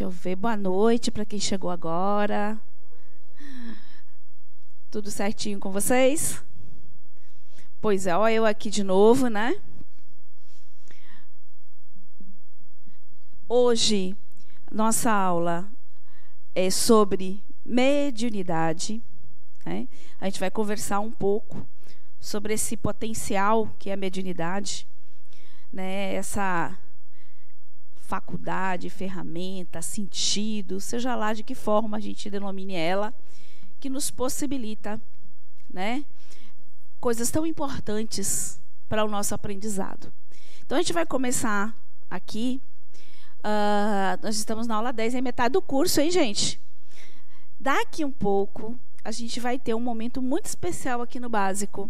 Deixa eu ver. Boa noite para quem chegou agora. Tudo certinho com vocês? Pois é, ó, eu aqui de novo, né? Hoje, nossa aula é sobre mediunidade, né? A gente vai conversar um pouco sobre esse potencial que é a mediunidade, né? Essa faculdade, ferramenta, sentido, seja lá de que forma a gente denomine ela, que nos possibilita, né, coisas tão importantes para o nosso aprendizado. Então, a gente vai começar aqui. Nós estamos na aula 10, é metade do curso, hein, gente? Daqui um pouco, a gente vai ter um momento muito especial aqui no básico,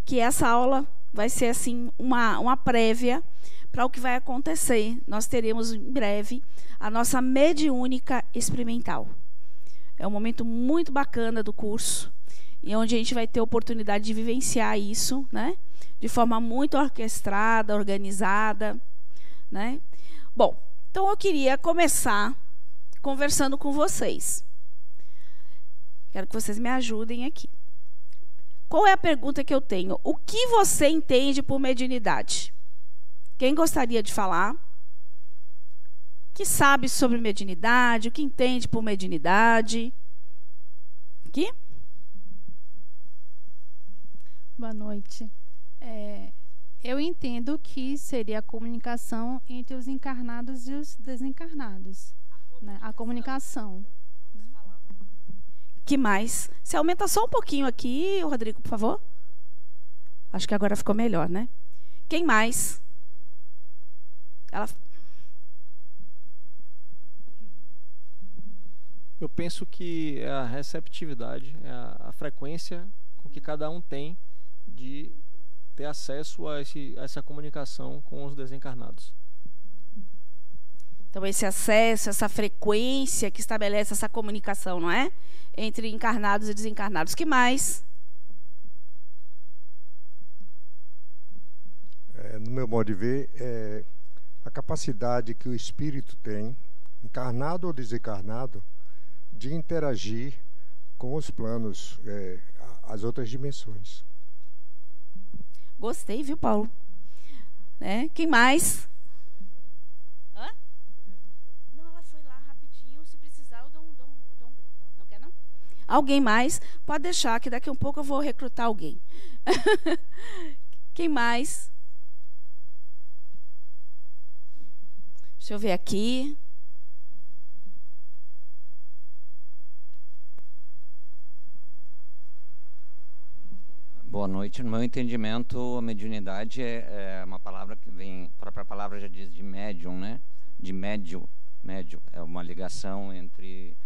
que essa aula vai ser assim uma prévia para o que vai acontecer. Nós teremos em breve a nossa mediúnica experimental. É um momento muito bacana do curso, e onde a gente vai ter a oportunidade de vivenciar isso, né, de forma muito orquestrada, organizada, né? Bom, então eu queria começar conversando com vocês. Quero que vocês me ajudem aqui. Qual é a pergunta que eu tenho? O que você entende por mediunidade? Quem gostaria de falar? O que sabe sobre mediunidade? O que entende por mediunidade? Aqui? Boa noite. Eu entendo que seria a comunicação entre os encarnados e os desencarnados. A comunicação. Que mais? Você aumenta só um pouquinho aqui, Rodrigo, por favor. Acho que agora ficou melhor, né? Quem mais? Eu penso que é a receptividade, é a frequência com que cada um tem de ter acesso a essa comunicação com os desencarnados. Então, esse acesso, essa frequência que estabelece essa comunicação, não é? Entre encarnados e desencarnados. Que mais? No meu modo de ver, a capacidade que o espírito tem, encarnado ou desencarnado, de interagir com os planos, as outras dimensões. Gostei, viu, Paulo? Quem mais? Hã? Não, ela foi lá rapidinho. Se precisar, eu dou um grito. Não quer, não? Alguém mais? Pode deixar, que daqui a um pouco eu vou recrutar alguém. Quem mais? Deixa eu ver aqui. Boa noite. No meu entendimento, a mediunidade é uma palavra que vem, a própria palavra já diz de médium, né? De médio. É uma ligação entre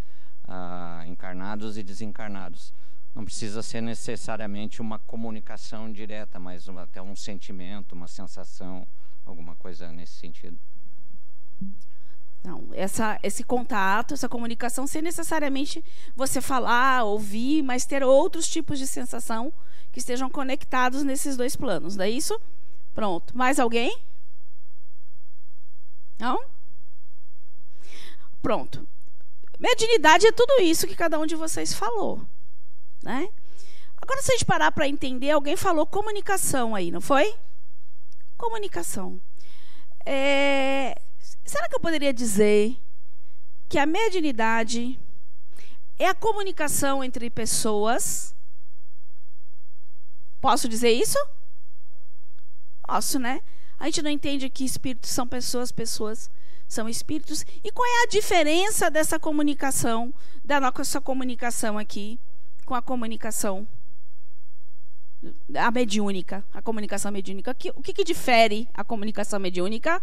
encarnados e desencarnados. Não precisa ser necessariamente uma comunicação direta, mas até um sentimento, uma sensação, alguma coisa nesse sentido. Não, esse contato, essa comunicação, sem necessariamente você falar, ouvir, mas ter outros tipos de sensação que estejam conectados nesses dois planos, não é isso? Pronto. Mais alguém? Não? Pronto. Mediunidade é tudo isso que cada um de vocês falou, né? Agora, se a gente parar para entender, alguém falou comunicação aí, não foi? Comunicação. Será que eu poderia dizer que a mediunidade é a comunicação entre pessoas? Posso dizer isso? Posso, né? A gente não entende que espíritos são pessoas, pessoas são espíritos. E qual é a diferença dessa comunicação, da nossa comunicação aqui, com a comunicação mediúnica, a comunicação mediúnica? O que difere a comunicação mediúnica?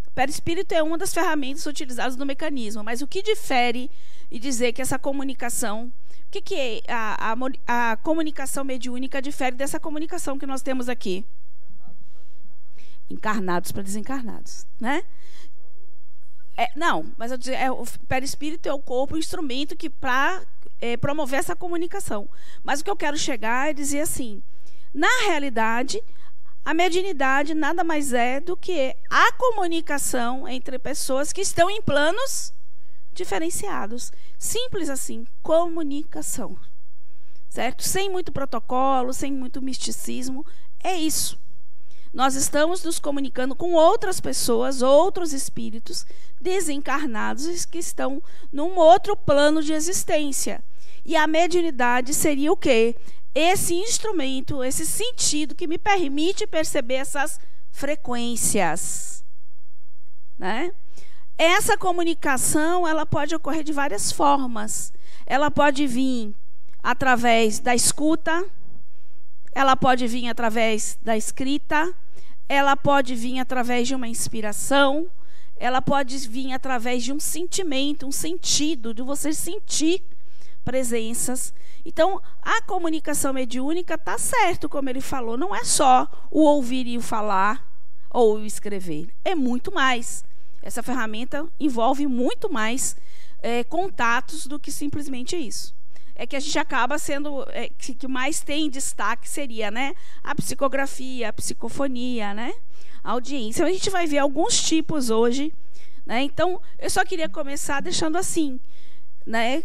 O perispírito é uma das ferramentas utilizadas no mecanismo, mas o que difere e dizer que essa comunicação... O que é a comunicação mediúnica difere dessa comunicação que nós temos aqui? Encarnados para desencarnados, né? Não, mas eu dizer, o perispírito é o corpo, o instrumento que para promover essa comunicação. Mas o que eu quero chegar é dizer assim, na realidade, A mediunidade nada mais é do que a comunicação entre pessoas que estão em planos diferenciados. Simples assim, comunicação. Certo? Sem muito protocolo, sem muito misticismo, é isso. Nós estamos nos comunicando com outras pessoas, outros espíritos desencarnados que estão num outro plano de existência. E a mediunidade seria o quê? Esse instrumento, esse sentido que me permite perceber essas frequências, né? Essa comunicação, ela pode ocorrer de várias formas. Ela pode vir através da escuta, ela pode vir através da escrita, ela pode vir através de uma inspiração, ela pode vir através de um sentimento, um sentido, de você sentir presenças. Então, a comunicação mediúnica está certo, como ele falou, não é só o ouvir e o falar ou o escrever, é muito mais. Essa ferramenta envolve muito mais contatos do que simplesmente isso. É que a gente acaba sendo, que mais tem destaque seria, né, a psicografia, a psicofonia, né, a audiência. A gente vai ver alguns tipos hoje, né? Então, eu só queria começar deixando assim, né,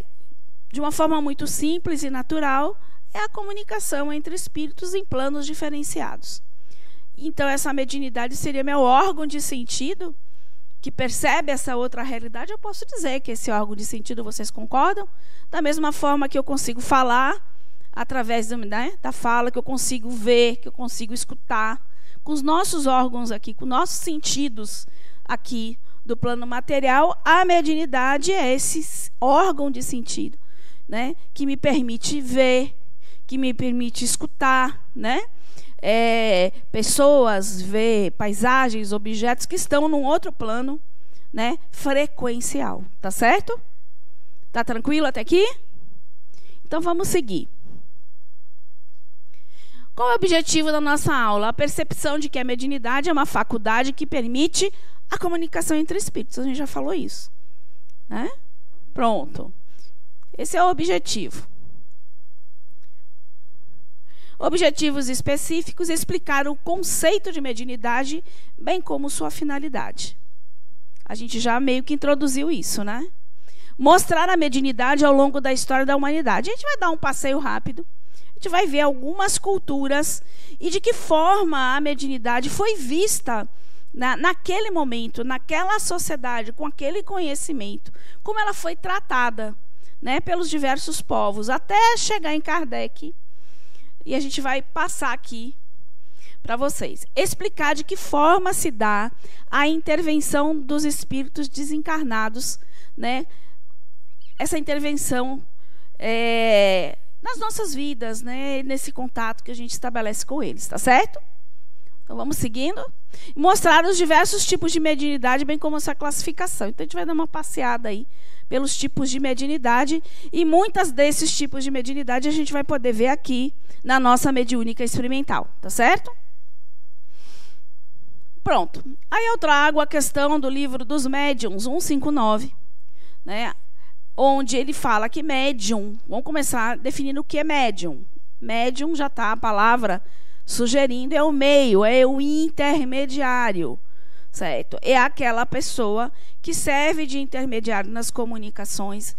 de uma forma muito simples e natural, é a comunicação entre espíritos em planos diferenciados. Então, essa mediunidade seria meu órgão de sentido, que percebe essa outra realidade. Eu posso dizer que esse órgão de sentido, vocês concordam? Da mesma forma que eu consigo falar, através da fala, que eu consigo ver, que eu consigo escutar, com os nossos órgãos aqui, com nossos sentidos aqui do plano material, a mediunidade é esse órgão de sentido, né, que me permite ver, que me permite escutar, né, pessoas, ver paisagens, objetos que estão num outro plano, né, frequencial. Tá certo? Tá tranquilo até aqui? Então vamos seguir. Qual é o objetivo da nossa aula? A percepção de que a mediunidade é uma faculdade que permite a comunicação entre espíritos. A gente já falou isso, né? Pronto. Esse é o objetivo. Objetivos específicos: explicar o conceito de mediunidade, bem como sua finalidade. A gente já meio que introduziu isso, né? Mostrar a mediunidade ao longo da história da humanidade. A gente vai dar um passeio rápido. A gente vai ver algumas culturas e de que forma a mediunidade foi vista naquele momento, naquela sociedade, com aquele conhecimento, como ela foi tratada, né, pelos diversos povos, até chegar em Kardec. E a gente vai passar aqui para vocês. Explicar de que forma se dá a intervenção dos espíritos desencarnados, né? Essa intervenção nas nossas vidas, né? Nesse contato que a gente estabelece com eles, tá certo? Então vamos seguindo. Mostrar os diversos tipos de mediunidade, bem como essa classificação. Então a gente vai dar uma passeada aí pelos tipos de mediunidade, e muitas desses tipos de mediunidade a gente vai poder ver aqui na nossa mediúnica experimental, tá certo? Pronto. Aí eu trago a questão do livro dos médiuns, 159, né, onde ele fala que médium, vamos começar definindo o que é médium. Médium, já está a palavra sugerindo, é o meio, é o intermediário, certo? É aquela pessoa que serve de intermediário nas comunicações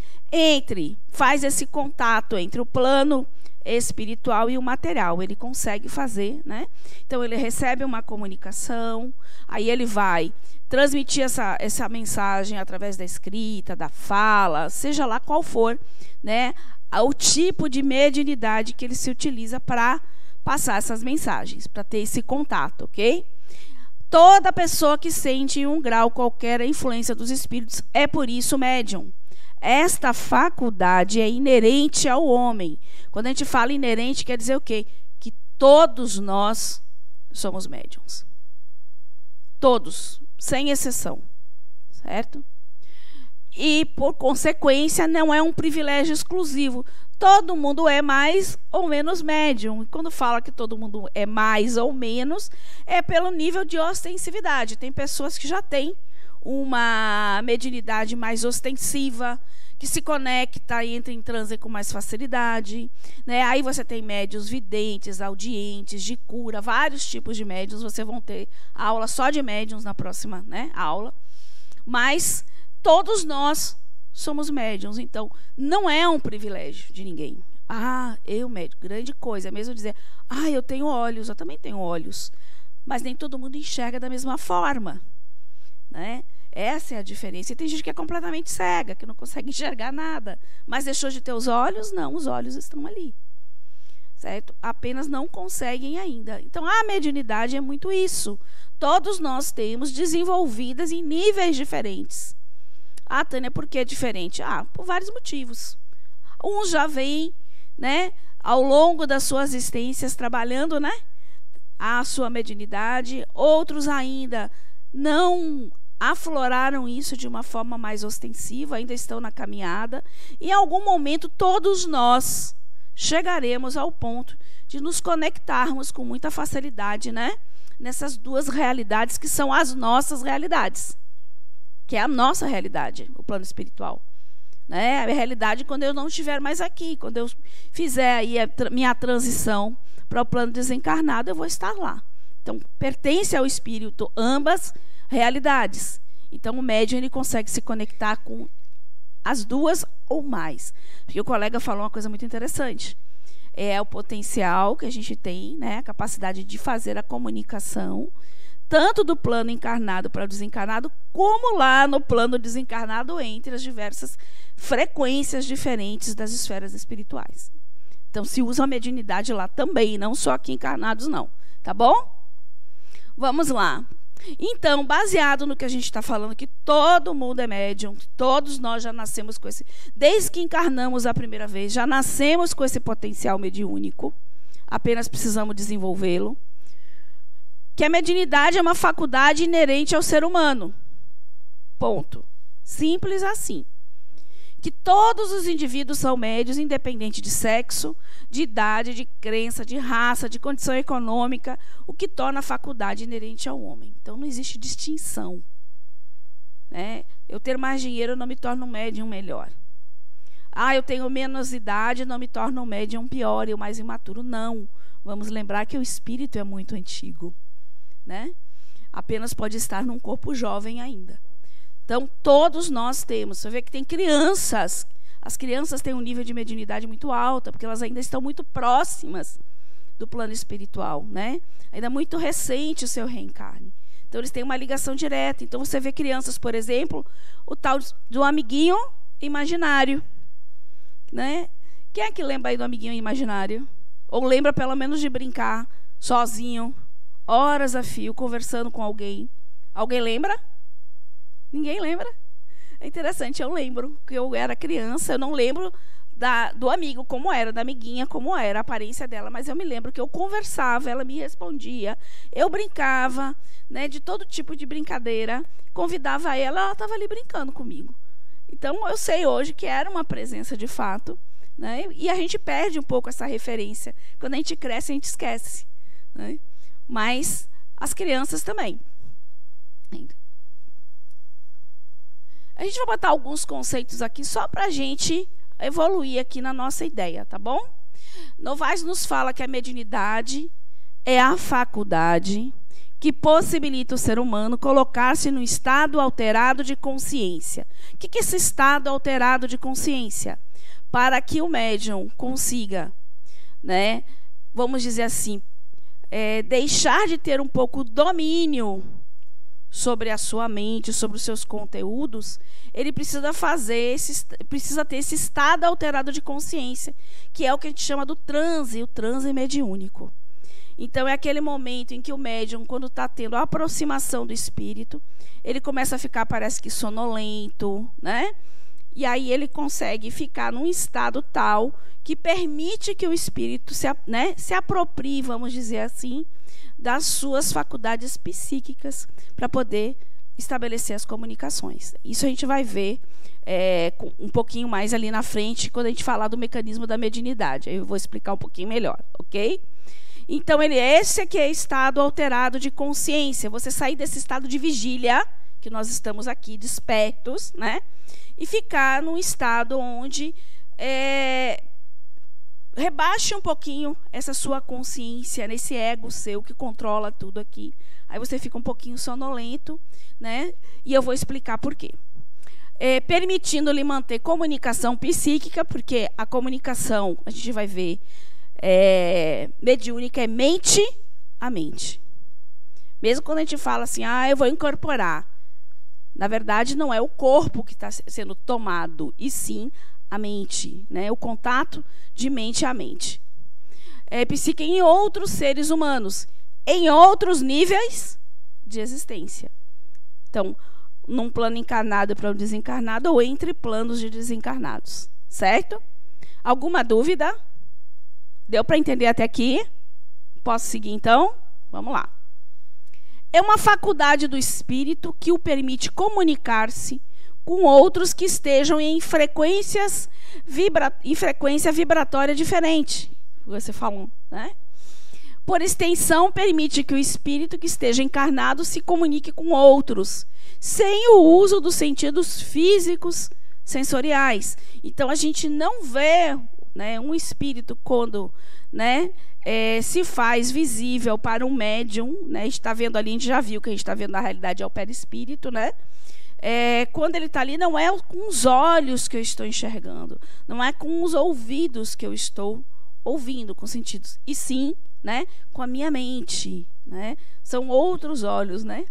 faz esse contato entre o plano espiritual e o material. Ele consegue fazer, né? Então ele recebe uma comunicação, aí ele vai transmitir essa mensagem através da escrita, da fala, seja lá qual for, né, o tipo de mediunidade que ele se utiliza para passar essas mensagens, para ter esse contato, ok? Toda pessoa que sente em um grau qualquer a influência dos espíritos é, por isso, médium. Esta faculdade é inerente ao homem. Quando a gente fala inerente, quer dizer o quê? Que todos nós somos médiums. Todos, sem exceção. Certo? E, por consequência, não é um privilégio exclusivo. Todo mundo é mais ou menos médium. E quando fala que todo mundo é mais ou menos, é pelo nível de ostensividade. Tem pessoas que já têm uma mediunidade mais ostensiva, que se conecta e entra em transe com mais facilidade, né? Aí você tem médiuns videntes, audientes, de cura, vários tipos de médiuns. Vocês vão ter aula só de médiuns na próxima, né, aula. Mas todos nós somos médiuns, então não é um privilégio de ninguém. Eu médium, grande coisa, é mesmo dizer, eu tenho olhos, eu também tenho olhos, mas nem todo mundo enxerga da mesma forma, né? Essa é a diferença. E tem gente que é completamente cega, que não consegue enxergar nada, mas deixou de ter os olhos? Não, os olhos estão ali, certo? Apenas não conseguem ainda. Então a mediunidade é muito isso. Todos nós temos desenvolvidas em níveis diferentes. Tânia, por que é diferente? Por vários motivos. Uns já vêm, né, ao longo das suas existências trabalhando, né, a sua mediunidade. Outros ainda não afloraram isso de uma forma mais ostensiva, ainda estão na caminhada. E em algum momento todos nós chegaremos ao ponto de nos conectarmos com muita facilidade, né, nessas duas realidades que são as nossas realidades, que é a nossa realidade, o plano espiritual, né? A realidade quando eu não estiver mais aqui, quando eu fizer aí a minha transição para o plano desencarnado, eu vou estar lá. Então, pertence ao espírito ambas realidades. Então, o médium ele consegue se conectar com as duas ou mais. Porque o colega falou uma coisa muito interessante. É o potencial que a gente tem, né? A capacidade de fazer a comunicação tanto do plano encarnado para o desencarnado, como lá no plano desencarnado entre as diversas frequências diferentes das esferas espirituais. Então, se usa a mediunidade lá também, não só aqui encarnados, não. Tá bom? Vamos lá. Então, baseado no que a gente está falando, que todo mundo é médium, todos nós já nascemos com esse... Desde que encarnamos a primeira vez, já nascemos com esse potencial mediúnico, apenas precisamos desenvolvê-lo. Que a mediunidade é uma faculdade inerente ao ser humano. Ponto. Simples assim. Que todos os indivíduos são médiuns, independente de sexo, de idade, de crença, de raça, de condição econômica, o que torna a faculdade inerente ao homem. Então, não existe distinção, né? Eu ter mais dinheiro não me torna um médium melhor. Eu tenho menos idade, não me torna um médium pior e o mais imaturo. Não. Vamos lembrar que o espírito é muito antigo, né? Apenas pode estar num corpo jovem ainda. Então, todos nós temos. Você vê que tem crianças. As crianças têm um nível de mediunidade muito alto, porque elas ainda estão muito próximas do plano espiritual, né? Ainda muito recente o seu reencarne. Então, eles têm uma ligação direta. Então, você vê crianças, por exemplo, o tal do amiguinho imaginário, né? Quem é que lembra aí do amiguinho imaginário? Ou lembra, pelo menos, de brincar sozinho, horas a fio, conversando com alguém? Alguém lembra? Ninguém lembra? É interessante, eu lembro que eu era criança, eu não lembro do amigo como era, da amiguinha como era a aparência dela, mas eu me lembro que eu conversava, ela me respondia, eu brincava, né, de todo tipo de brincadeira, convidava ela estava ali brincando comigo. Então, eu sei hoje que era uma presença de fato, né, e a gente perde um pouco essa referência. Quando a gente cresce, a gente esquece, né? Mas as crianças também. A gente vai botar alguns conceitos aqui só para a gente evoluir aqui na nossa ideia, tá bom? Novaes nos fala que a mediunidade é a faculdade que possibilita o ser humano colocar-se no estado alterado de consciência. O que é esse estado alterado de consciência? Para que o médium consiga, né, vamos dizer assim, deixar de ter um pouco domínio sobre a sua mente, sobre os seus conteúdos, ele precisa ter esse estado alterado de consciência, que é o que a gente chama do transe, o transe mediúnico. Então, é aquele momento em que o médium, quando está tendo a aproximação do espírito, ele começa a ficar, parece que sonolento, né? E aí ele consegue ficar num estado tal que permite que o espírito se aproprie, vamos dizer assim, das suas faculdades psíquicas para poder estabelecer as comunicações. Isso a gente vai ver um pouquinho mais ali na frente, quando a gente falar do mecanismo da mediunidade. Aí eu vou explicar um pouquinho melhor, ok? Então, esse aqui é estado alterado de consciência. Você sair desse estado de vigília, que que nós estamos aqui despertos, né? E ficar num estado onde rebaixe um pouquinho essa sua consciência, nesse ego seu que controla tudo aqui. Aí você fica um pouquinho sonolento, né? E eu vou explicar por quê. Permitindo-lhe manter comunicação psíquica, porque a comunicação, a gente vai ver, mediúnica é mente a mente. Mesmo quando a gente fala assim, eu vou incorporar. Na verdade, não é o corpo que está sendo tomado, e sim a mente, né? O contato de mente a mente. Psique em outros seres humanos, em outros níveis de existência. Então, num plano encarnado para o desencarnado, ou entre planos de desencarnados. Certo? Alguma dúvida? Deu para entender até aqui? Posso seguir, então? Vamos lá. É uma faculdade do espírito que o permite comunicar-se com outros que estejam em frequência vibratória diferente. Você falou, né? Por extensão, permite que o espírito que esteja encarnado se comunique com outros, sem o uso dos sentidos físicos sensoriais. Então, a gente não vê, né, um espírito quando, né, se faz visível para um médium, né? A gente está vendo ali, a gente já viu que a gente está vendo na realidade é o perispírito, né? Quando ele está ali, não é com os olhos que eu estou enxergando, não é com os ouvidos que eu estou ouvindo, com sentidos, e sim, né, com a minha mente, né? São outros olhos, né?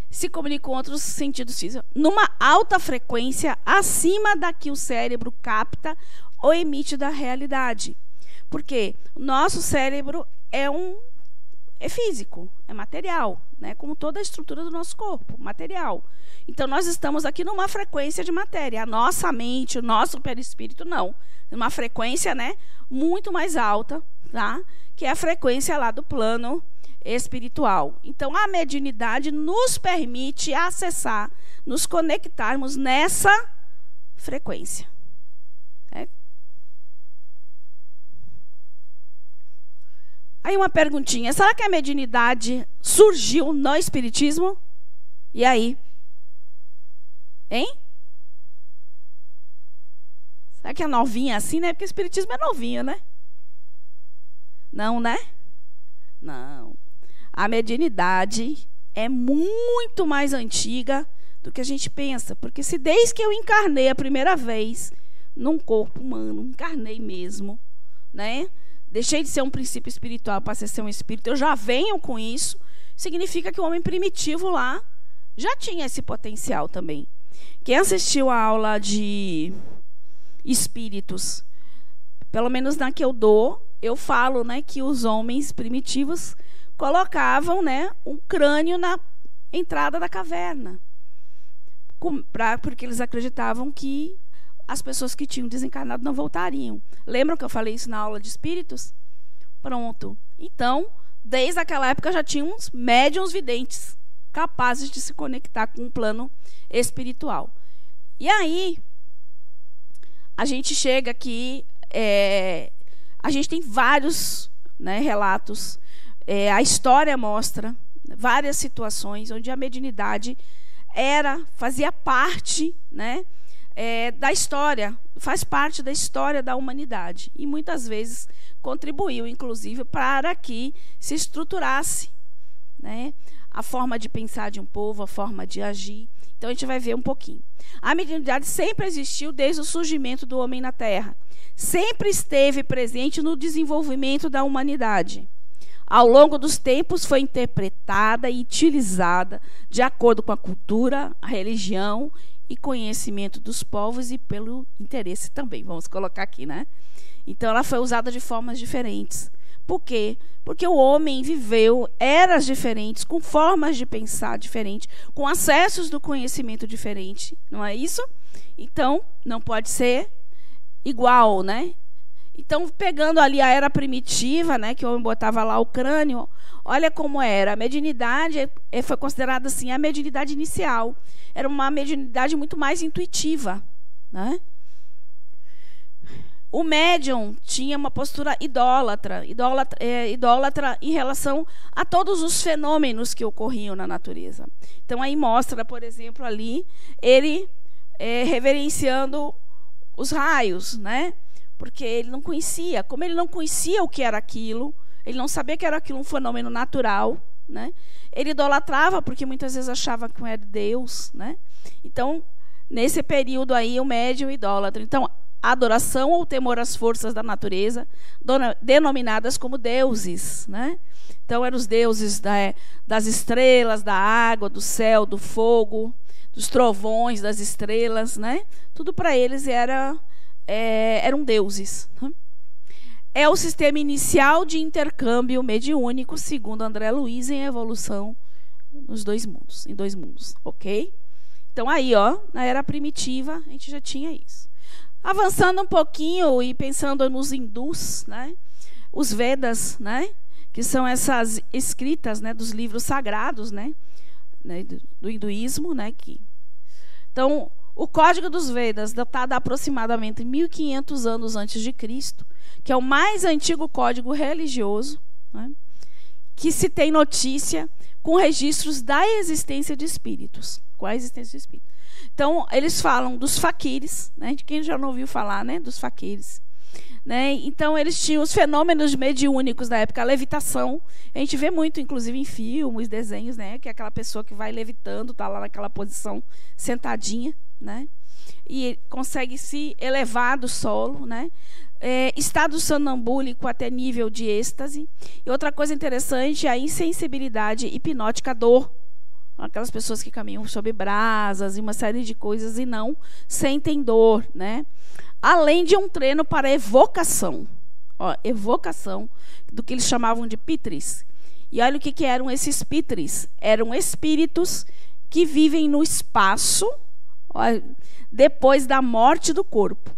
Se comunica com outros sentidos físicos, numa alta frequência acima da que o cérebro capta ou emite da realidade. Porque o nosso cérebro é físico, é material, né? Como toda a estrutura do nosso corpo, material. Então, nós estamos aqui numa frequência de matéria. A nossa mente, o nosso perispírito, não. Uma frequência, né, muito mais alta, tá? Que é a frequência lá do plano espiritual. Então, a mediunidade nos permite acessar, nos conectarmos nessa frequência. Aí uma perguntinha, será que a mediunidade surgiu no espiritismo? E aí? Hein? Será que é novinha assim, né? Porque o espiritismo é novinho, né? Não, né? Não. A mediunidade é muito mais antiga do que a gente pensa. Porque se desde que eu encarnei a primeira vez num corpo humano, encarnei mesmo, né? Deixei de ser um princípio espiritual para ser um espírito, eu já venho com isso, significa que o homem primitivo lá já tinha esse potencial também. Quem assistiu a aula de espíritos, pelo menos na que eu dou, eu falo, né, que os homens primitivos colocavam, né, um crânio na entrada da caverna, porque eles acreditavam que as pessoas que tinham desencarnado não voltariam. Lembram que eu falei isso na aula de espíritos? Pronto. Então, desde aquela época já tinha uns médiuns videntes capazes de se conectar com o plano espiritual. E aí, a gente chega aqui, a gente tem vários, né, relatos, a história mostra várias situações onde a mediunidade fazia parte, né, da história, faz parte da história da humanidade e muitas vezes contribuiu, inclusive, para que se estruturasse, né, a forma de pensar de um povo, a forma de agir. Então, a gente vai ver um pouquinho. A mediunidade sempre existiu desde o surgimento do homem na Terra. Sempre esteve presente no desenvolvimento da humanidade. Ao longo dos tempos, foi interpretada e utilizada de acordo com a cultura, a religião e conhecimento dos povos e pelo interesse também, vamos colocar aqui, né? Então, ela foi usada de formas diferentes. Por quê? Porque o homem viveu eras diferentes, com formas de pensar diferentes, com acessos do conhecimento diferente, não é isso? Então, não pode ser igual, né? Então, pegando ali a era primitiva, né, que o homem botava lá o crânio, olha como era. A mediunidade foi considerada assim a mediunidade inicial. Era uma mediunidade muito mais intuitiva, né? o médium tinha uma postura idólatra em relação a todos os fenômenos que ocorriam na natureza. Então, aí mostra, por exemplo, ali, ele reverenciando os raios, né? Porque ele não conhecia. Como ele não conhecia o que era aquilo, ele não sabia que era aquilo um fenômeno natural, né? Ele idolatrava, porque muitas vezes achava que era Deus, né? Então, nesse período aí, o médium idólatra. Então, adoração ou temor às forças da natureza, denominadas como deuses, né? Então, eram os deuses das estrelas, da água, do céu, do fogo, dos trovões, das estrelas, né? Tudo para eles eram deuses. Né? É o sistema inicial de intercâmbio mediúnico, segundo André Luiz, em evolução em dois mundos, ok? Então, aí, na era primitiva, a gente já tinha isso. Avançando um pouquinho e pensando nos hindus, né? Os Vedas, né? Que são essas escritas, né? Dos livros sagrados, né? Do hinduísmo, né? Então, o Código dos Vedas, datado aproximadamente 1500 anos antes de Cristo, que é o mais antigo código religioso, né? Que se tem notícia com registros da existência de espíritos. Com a existência de espíritos. Então, eles falam dos faquires, né? De quem já não ouviu falar, né? Dos faquires. Né? Então, eles tinham os fenômenos mediúnicos da época, a levitação. A gente vê muito, inclusive, em filmes, desenhos, né? Que é aquela pessoa que vai levitando, está lá naquela posição sentadinha, né? E consegue se elevar do solo, né? Estado sonambúlico até nível de êxtase. E outra coisa interessante é a insensibilidade hipnótica à dor. Aquelas pessoas que caminham sob brasas e uma série de coisas e não sentem dor, né? Além de um treino para evocação. Evocação do que eles chamavam de pitris. E olha o que eram esses pitris. Eram espíritos que vivem no espaço depois da morte do corpo,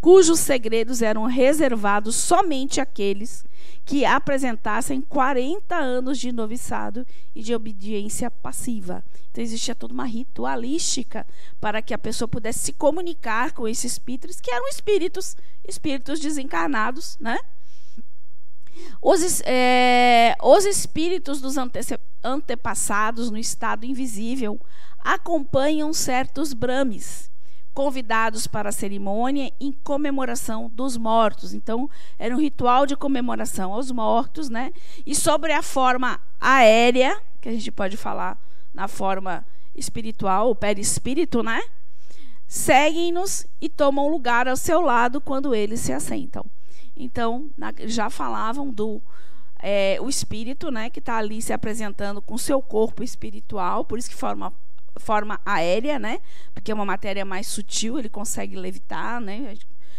cujos segredos eram reservados somente àqueles que apresentassem 40 anos de noviçado e de obediência passiva. Então, existia toda uma ritualística para que a pessoa pudesse se comunicar com esses espíritos, que eram espíritos desencarnados, né? Os espíritos dos antepassados no estado invisível acompanham certos brahmes, convidados para a cerimônia em comemoração dos mortos. Então, era um ritual de comemoração aos mortos, né? E sobre a forma aérea, que a gente pode falar na forma espiritual, o perispírito, né? Seguem-nos e tomam lugar ao seu lado quando eles se assentam. Então, já falavam do o espírito, né? Que está ali se apresentando com seu corpo espiritual, por isso que forma aérea, né? Porque é uma matéria mais sutil, ele consegue levitar, né?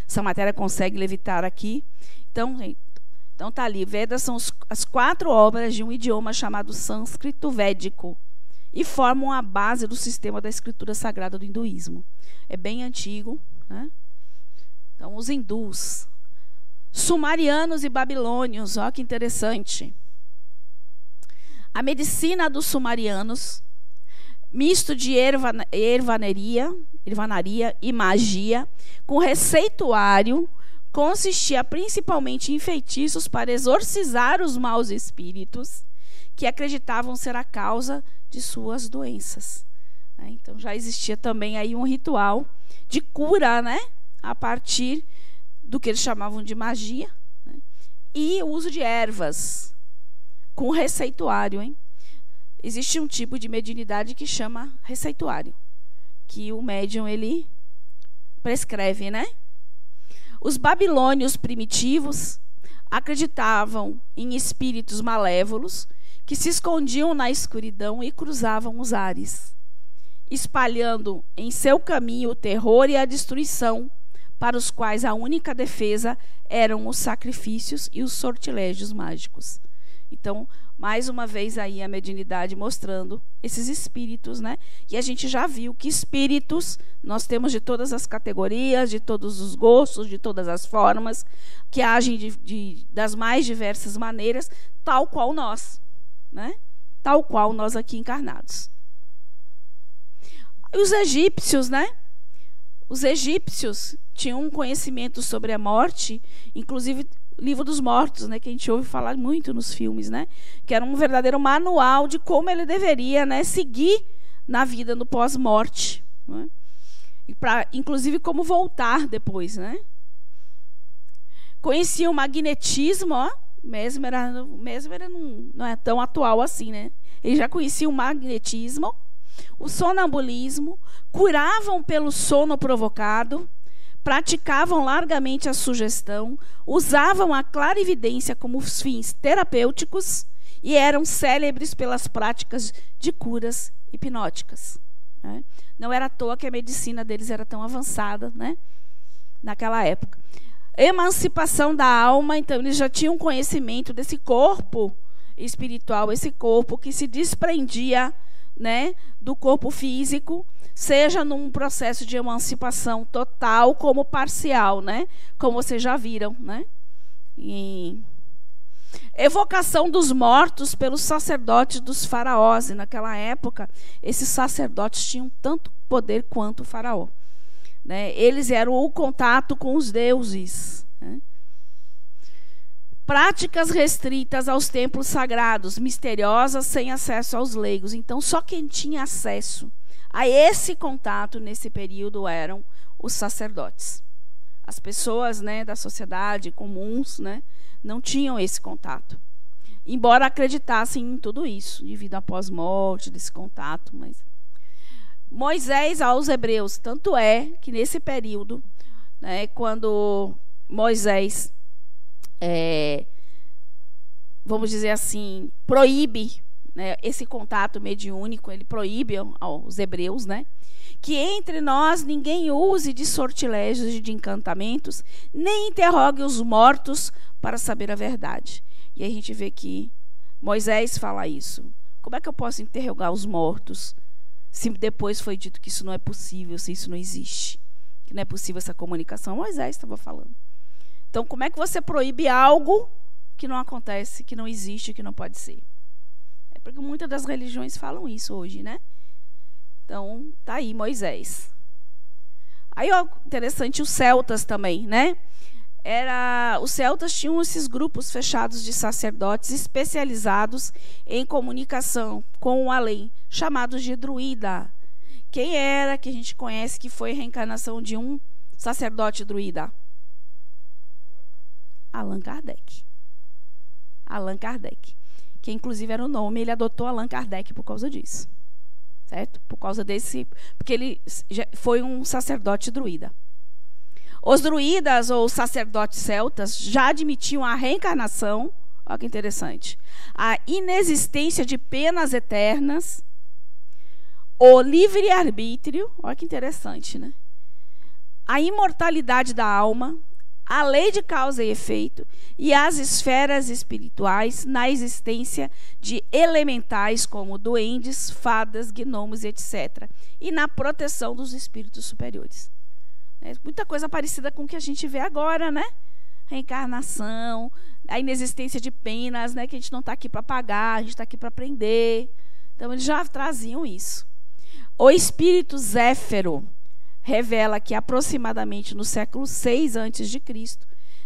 Essa matéria consegue levitar aqui. Então tá ali. Vedas são as 4 obras de um idioma chamado sânscrito védico e formam a base do sistema da escritura sagrada do hinduísmo. É bem antigo, né? Então, os hindus, sumerianos e babilônios, ó que interessante. A medicina dos sumerianos, misto de ervanaria e magia, com receituário, consistia principalmente em feitiços para exorcizar os maus espíritos que acreditavam ser a causa de suas doenças. Então, já existia também aí um ritual de cura, né? A partir do que eles chamavam de magia, né? E o uso de ervas com receituário, hein? Existe um tipo de mediunidade que chama receituário, que o médium ele prescreve, né? Os babilônios primitivos acreditavam em espíritos malévolos que se escondiam na escuridão e cruzavam os ares, espalhando em seu caminho o terror e a destruição, para os quais a única defesa eram os sacrifícios e os sortilégios mágicos. Então, mais uma vez aí a mediunidade mostrando esses espíritos, né? E a gente já viu que espíritos nós temos de todas as categorias, de todos os gostos, de todas as formas, que agem das mais diversas maneiras, tal qual nós, né? Tal qual nós aqui encarnados. Os egípcios, né? Os egípcios tinham um conhecimento sobre a morte, inclusive Livro dos Mortos, né, que a gente ouve falar muito nos filmes, né, que era um verdadeiro manual de como ele deveria, né, seguir na vida no pós-morte, né, e inclusive como voltar depois, né. Conheciam o magnetismo, ó, Mesmer não é tão atual assim, né. Ele já conhecia o magnetismo, o sonambulismo, curavam pelo sono provocado, praticavam largamente a sugestão, usavam a clarividência como fins terapêuticos e eram célebres pelas práticas de curas hipnóticas, né? Não era à toa que a medicina deles era tão avançada, né, naquela época. Emancipação da alma, então eles já tinham conhecimento desse corpo espiritual, esse corpo que se desprendia, né, do corpo físico, seja num processo de emancipação total como parcial, né, como vocês já viram, né. E evocação dos mortos pelos sacerdotes dos faraós. E naquela época, esses sacerdotes tinham tanto poder quanto o faraó, né. Eles eram o contato com os deuses, né. Práticas restritas aos templos sagrados, misteriosas, sem acesso aos leigos. Então, só quem tinha acesso a esse contato nesse período eram os sacerdotes. As pessoas, né, da sociedade comuns, né, não tinham esse contato. Embora acreditassem em tudo isso, devido à pós-morte, desse contato. Mas Moisés aos hebreus, tanto é que nesse período, né, quando Moisés, vamos dizer assim, proíbe, né, esse contato mediúnico, ele proíbe aos hebreus, né, que entre nós ninguém use de sortilégios e de encantamentos, nem interrogue os mortos para saber a verdade. E a gente vê que Moisés fala isso. Como é que eu posso interrogar os mortos se depois foi dito que isso não é possível, se isso não existe, que não é possível essa comunicação? Moisés estava falando. Então, como é que você proíbe algo que não acontece, que não existe, que não pode ser? É porque muitas das religiões falam isso hoje, né? Então, tá aí Moisés. Aí, ó, interessante, os celtas também, né? Os celtas tinham esses grupos fechados de sacerdotes especializados em comunicação com o além, chamados de druida. Quem era que a gente conhece que foi a reencarnação de um sacerdote druida? Allan Kardec. Allan Kardec. Que inclusive era o nome, ele adotou Allan Kardec por causa disso. Certo? Por causa desse... Porque ele foi um sacerdote druida. Os druidas ou sacerdotes celtas já admitiam a reencarnação, olha que interessante, a inexistência de penas eternas, o livre-arbítrio, olha que interessante, né? A imortalidade da alma, a lei de causa e efeito e as esferas espirituais na existência de elementais como duendes, fadas, gnomos, etc. E na proteção dos espíritos superiores. É muita coisa parecida com o que a gente vê agora, né? Reencarnação, a inexistência de penas, né? Que a gente não está aqui para pagar, a gente está aqui para aprender. Então, eles já traziam isso. O espírito Zéfiro revela que aproximadamente no século VI a.C.,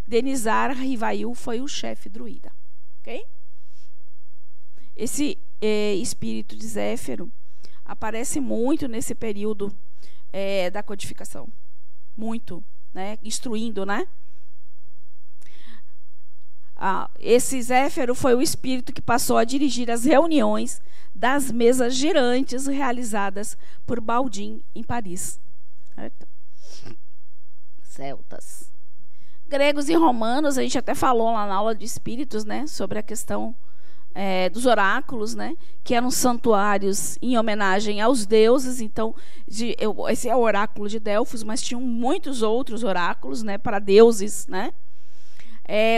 Denizar Rivaiu foi o chefe druida. Okay? Esse espírito de Zéfiro aparece muito nesse período da codificação. Muito, né? Instruindo, né? Esse Zéfiro foi o espírito que passou a dirigir as reuniões das mesas girantes realizadas por Baudin em Paris. Certo? Celtas. Gregos e romanos, a gente até falou lá na aula de espíritos, né, sobre a questão dos oráculos, né, que eram santuários em homenagem aos deuses. Então, esse é o oráculo de Delfos, mas tinham muitos outros oráculos, né, para deuses, né.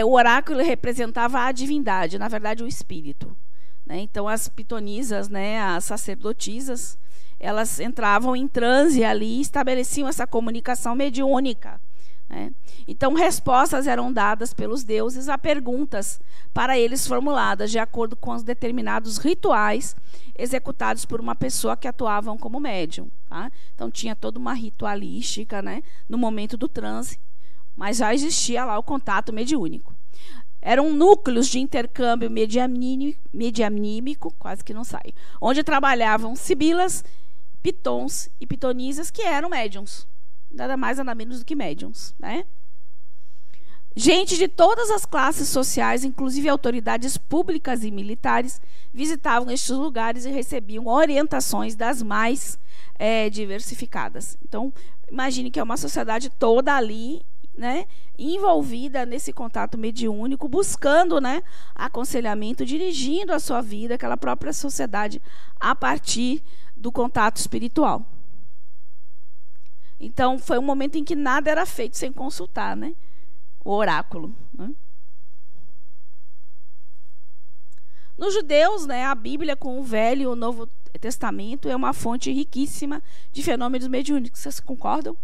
O oráculo representava a divindade, na verdade o espírito, né. Então as pitonisas, né, as sacerdotisas, elas entravam em transe ali e estabeleciam essa comunicação mediúnica, Então, respostas eram dadas pelos deuses a perguntas para eles formuladas de acordo com os determinados rituais executados por uma pessoa que atuavam como médium. Tá? Então, tinha toda uma ritualística, né, no momento do transe, mas já existia lá o contato mediúnico. Eram núcleos de intercâmbio medianímico, quase que não sai, onde trabalhavam sibilas, pitons e pitonisas, que eram médiums. Nada mais, nada menos do que médiums, né? Gente de todas as classes sociais, inclusive autoridades públicas e militares, visitavam estes lugares e recebiam orientações das mais diversificadas. Então, imagine que é uma sociedade toda ali, né, envolvida nesse contato mediúnico, buscando, né, aconselhamento, dirigindo a sua vida, aquela própria sociedade, a partir do contato espiritual. Então, foi um momento em que nada era feito sem consultar, né, o oráculo. Né? Nos judeus, né, a Bíblia com o Velho e o Novo Testamento é uma fonte riquíssima de fenômenos mediúnicos. Vocês concordam?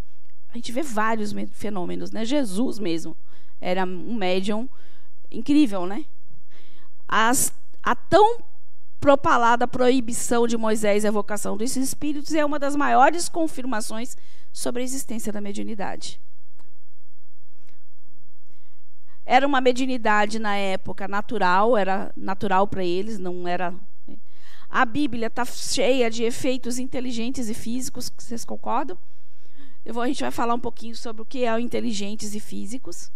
A gente vê vários fenômenos, né? Jesus mesmo era um médium incrível, né? A tão propalada proibição de Moisés e a evocação desses espíritos é uma das maiores confirmações sobre a existência da mediunidade. Era uma mediunidade na época natural, era natural para eles, não era. A Bíblia está cheia de efeitos inteligentes e físicos, vocês concordam? A gente vai falar um pouquinho sobre o que é o inteligentes e físicos.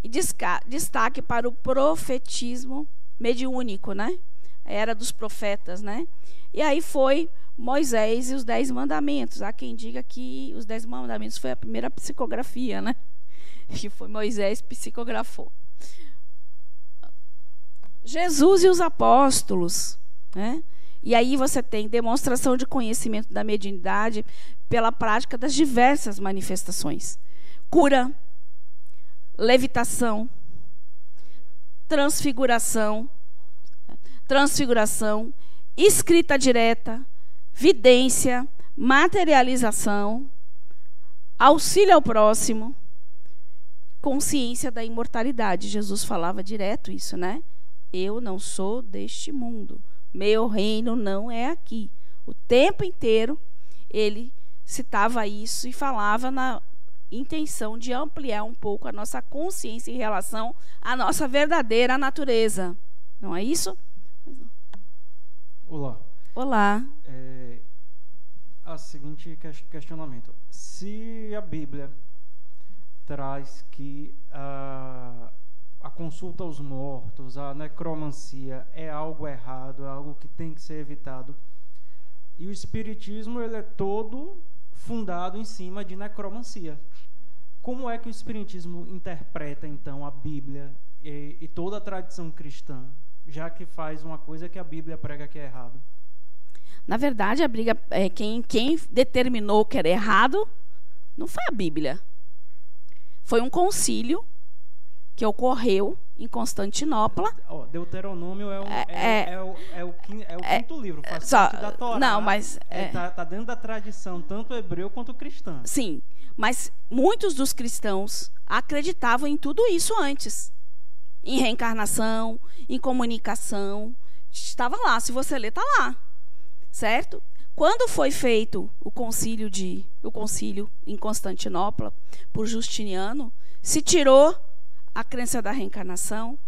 E destaque para o profetismo mediúnico, né? A era dos profetas, né? E aí foi Moisés e os 10 mandamentos. Há quem diga que os 10 mandamentos foi a primeira psicografia, né? Que foi Moisés psicografou. Jesus e os apóstolos, né? E aí você tem demonstração de conhecimento da mediunidade pela prática das diversas manifestações. Cura, levitação, transfiguração, escrita direta, vidência, materialização, auxílio ao próximo, consciência da imortalidade. Jesus falava direto isso, né? Eu não sou deste mundo. Meu reino não é aqui. O tempo inteiro ele citava isso e falava na intenção de ampliar um pouco a nossa consciência em relação à nossa verdadeira natureza. Não é isso? Olá. Olá. A seguinte questionamento. Se a Bíblia traz que a consulta aos mortos, a necromancia é algo errado, é algo que tem que ser evitado, e o espiritismo ele é todo fundado em cima de necromancia. Como é que o espiritismo interpreta então a Bíblia e toda a tradição cristã, já que faz uma coisa que a Bíblia prega que é errado? Na verdade, a briga quem determinou que era errado não foi a Bíblia. Foi um concílio que ocorreu em Constantinopla. Deuteronômio é o quinto livro, faz parte da Torá. Não, mas tá dentro da tradição tanto hebreu quanto cristã. Sim, mas muitos dos cristãos acreditavam em tudo isso antes. Em reencarnação, em comunicação. Estava lá, se você ler, está lá. Certo? Quando foi feito o concílio em Constantinopla por Justiniano, se tirou a crença da reencarnação,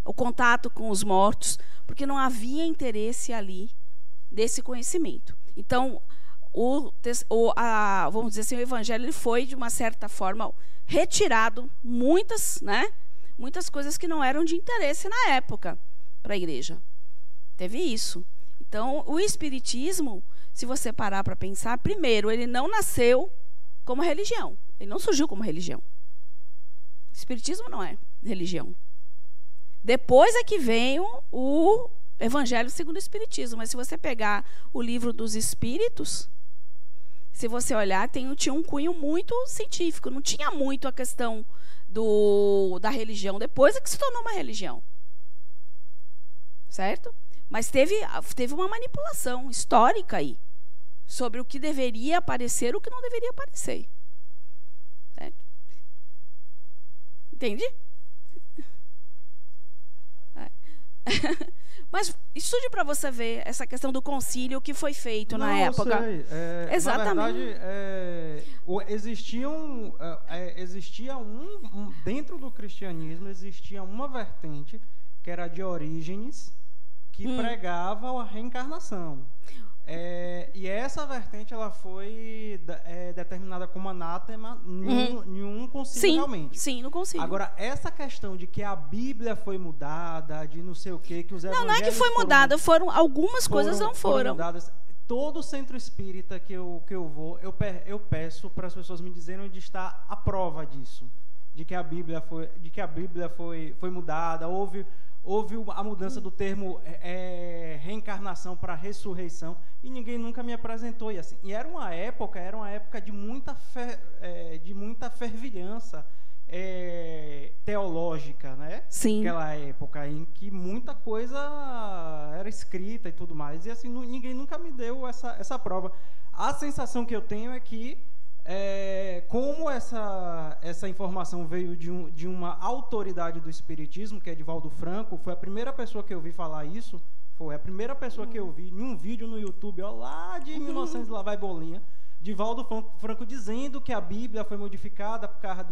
o contato com os mortos, porque não havia interesse ali desse conhecimento. Então, vamos dizer assim, o evangelho ele foi, de uma certa forma, retirado muitas coisas que não eram de interesse na época para a igreja. Teve isso. Então, o espiritismo, se você parar para pensar, primeiro, ele não nasceu como religião. Ele não surgiu como religião. O espiritismo não é religião. Depois é que veio o Evangelho segundo o Espiritismo. Mas se você pegar o livro dos Espíritos, se você olhar, tinha um cunho muito científico. Não tinha muito a questão da religião. Depois é que se tornou uma religião. Certo? Mas teve uma manipulação histórica aí sobre o que deveria aparecer e o que não deveria aparecer. Certo? Entende? Mas estude para você ver essa questão do concílio que foi feito na época. Sei. Exatamente. Na verdade, existia dentro do cristianismo existia uma vertente que era de Orígenes, que pregava a reencarnação. E essa vertente ela foi determinada como anátema em um concílio realmente. Sim, no concílio. Agora, essa questão de que a Bíblia foi mudada, de não sei o quê, que os evangelhos... Não é que foi mudada, algumas coisas não foram. Mudadas. Todo centro espírita que eu vou, eu peço para as pessoas me dizerem onde está a prova disso, de que a Bíblia foi mudada, houve a mudança do termo reencarnação para ressurreição, e ninguém nunca me apresentou. E era uma época de muita fervilhança teológica, né? Sim. Aquela época em que muita coisa era escrita e tudo mais, e assim ninguém nunca me deu essa prova. A sensação que eu tenho é que como essa informação veio de uma autoridade do espiritismo, que é Divaldo Franco, foi a primeira pessoa que eu vi falar isso, foi a primeira pessoa que eu vi em um vídeo no YouTube, lá de 1900 lá vai bolinha, Divaldo Franco dizendo que a Bíblia foi modificada por causa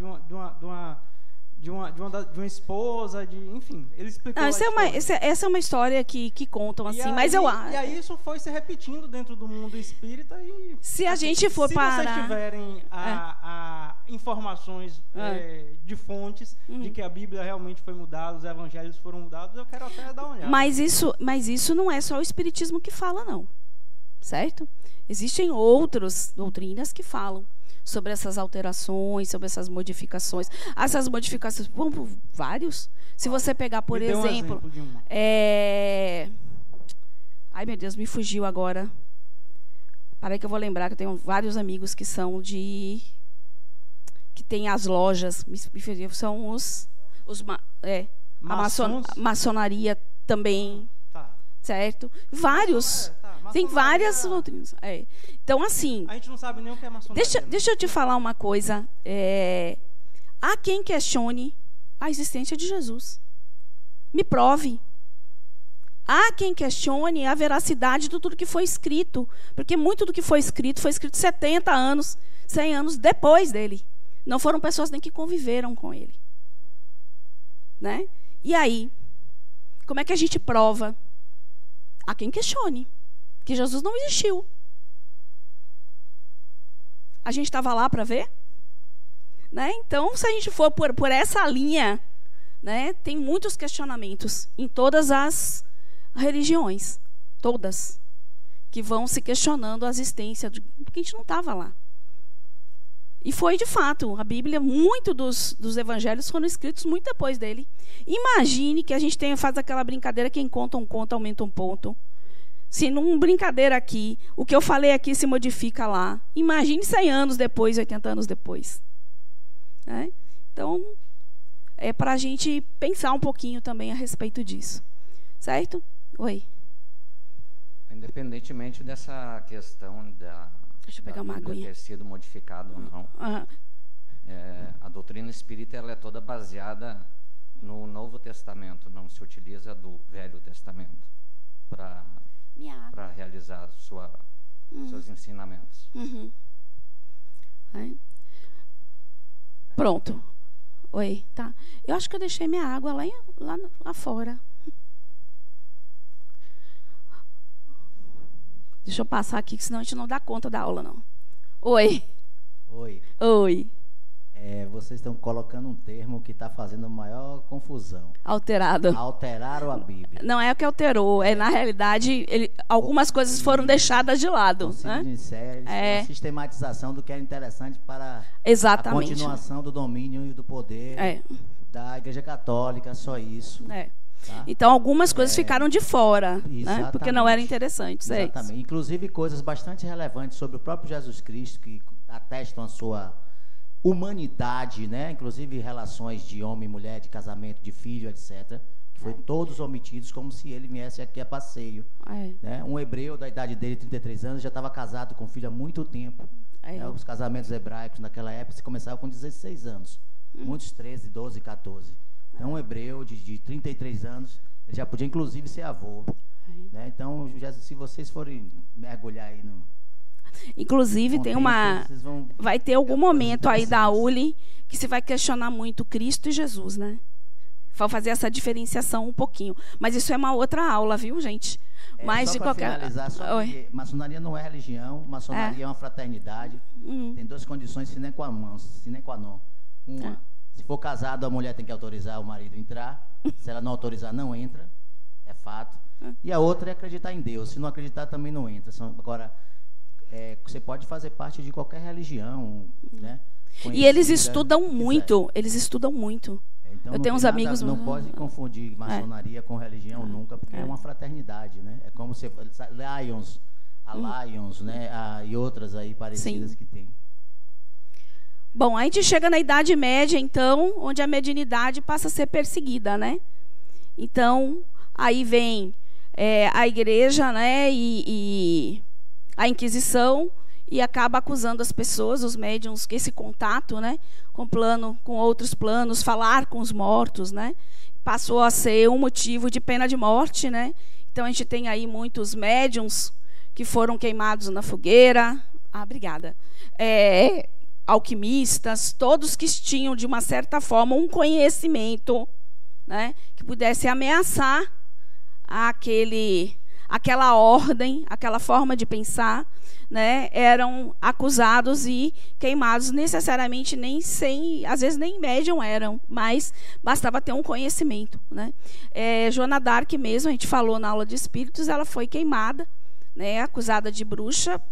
de uma esposa, enfim, ele explicou. Essa é uma história que contam assim, mas eu acho. E aí isso foi se repetindo dentro do mundo espírita e se a gente for parar, se vocês tiverem informações de fontes de que a Bíblia realmente foi mudada, os evangelhos foram mudados, eu quero até dar uma olhada. Mas isso não é só o espiritismo que fala, não, certo? Existem outras doutrinas que falam sobre essas alterações, sobre essas modificações. Essas modificações, vários. Se você pegar, por exemplo... de uma. Ai, meu Deus, me fugiu agora. Parei que eu vou lembrar que eu tenho vários amigos que são que tem as lojas, são a maçonaria também, certo? Vários. Tem várias doutrinas. Então, assim... A gente não sabe nem o que é maçonaria. Deixa eu te falar uma coisa. Há quem questione a existência de Jesus. Me prove. Há quem questione a veracidade de tudo que foi escrito. Porque muito do que foi escrito 70 anos, 100 anos depois dele. Não foram pessoas nem que conviveram com ele. Né? E aí, como é que a gente prova? Há quem questione que Jesus não existiu. A gente estava lá para ver? Né? Então, se a gente for por essa linha, né, tem muitos questionamentos em todas as religiões. Todas. Que vão se questionando a existência, porque a gente não estava lá. E foi, de fato, a Bíblia, muito dos evangelhos foram escritos muito depois dele. Imagine que a gente faz aquela brincadeira, quem conta um conto aumenta um ponto. Se numa brincadeira aqui, o que eu falei aqui se modifica lá. Imagine 100 anos depois, 80 anos depois. Então, é para a gente pensar um pouquinho também a respeito disso. Certo? Oi. Independentemente dessa questão Deixa eu pegar uma aguinha. Ter sido modificado ou não, a doutrina espírita ela é toda baseada no Novo Testamento, não se utiliza do Velho Testamento para realizar seus ensinamentos. Pronto. Oi, tá. Eu acho que eu deixei minha água lá fora. Deixa eu passar aqui, que senão a gente não dá conta da aula, não. Oi. Oi. Vocês estão colocando um termo que está fazendo maior confusão. Alterado. Alteraram a Bíblia. Não é o que alterou, na realidade, algumas coisas foram deixadas de lado. A sistematização do que era interessante para Exatamente. A continuação do domínio e do poder da Igreja Católica, só isso. Tá? Então, algumas coisas ficaram de fora, né? Porque não eram interessantes. Exatamente. Inclusive, coisas bastante relevantes sobre o próprio Jesus Cristo, que atestam a sua humanidade, né? Inclusive relações de homem e mulher, de casamento, de filho, etc., que foram todos omitidos como se ele viesse aqui a passeio. Né? Um hebreu da idade dele, 33 anos, já estava casado com filho há muito tempo. Os casamentos hebraicos naquela época se começavam com 16 anos. Muitos 13, 12, 14. Então, um hebreu de 33 anos, ele já podia, inclusive, ser avô. Né? Então, se vocês forem mergulhar aí no... Inclusive, tem vai ter algum momento aí da ULI que se vai questionar muito Cristo e Jesus, né? Vou fazer essa diferenciação um pouquinho. Mas isso é uma outra aula, viu, gente? Mas de qualquer... finalizar, maçonaria não é religião, maçonaria é uma fraternidade. Tem duas condições sine qua non. Uma, se for casado, a mulher tem que autorizar o marido a entrar. Se ela não autorizar, não entra. É fato. E a outra é acreditar em Deus. Se não acreditar, também não entra. Agora, você pode fazer parte de qualquer religião, né? E eles estudam muito. Eles estudam muito. Então, eu tenho uns amigos... Não pode confundir maçonaria com religião nunca, porque é uma fraternidade, né? É como se... Lions, né? E outras aí parecidas que tem. Bom, a gente chega na Idade Média, então, onde a mediunidade passa a ser perseguida, né? Então, aí vem a igreja, né? E a Inquisição, e acaba acusando as pessoas, os médiuns, que esse contato, né, com outros planos, falar com os mortos, né, passou a ser um motivo de pena de morte, né? Então a gente tem aí muitos médiuns que foram queimados na fogueira. Obrigada. Alquimistas, todos que tinham de uma certa forma um conhecimento, né, que pudesse ameaçar aquela ordem, aquela forma de pensar, né, eram acusados e queimados, necessariamente às vezes nem médium eram, mas bastava ter um conhecimento, né? Joana d'Arc mesmo, a gente falou na aula de espíritos, ela foi queimada, né, acusada de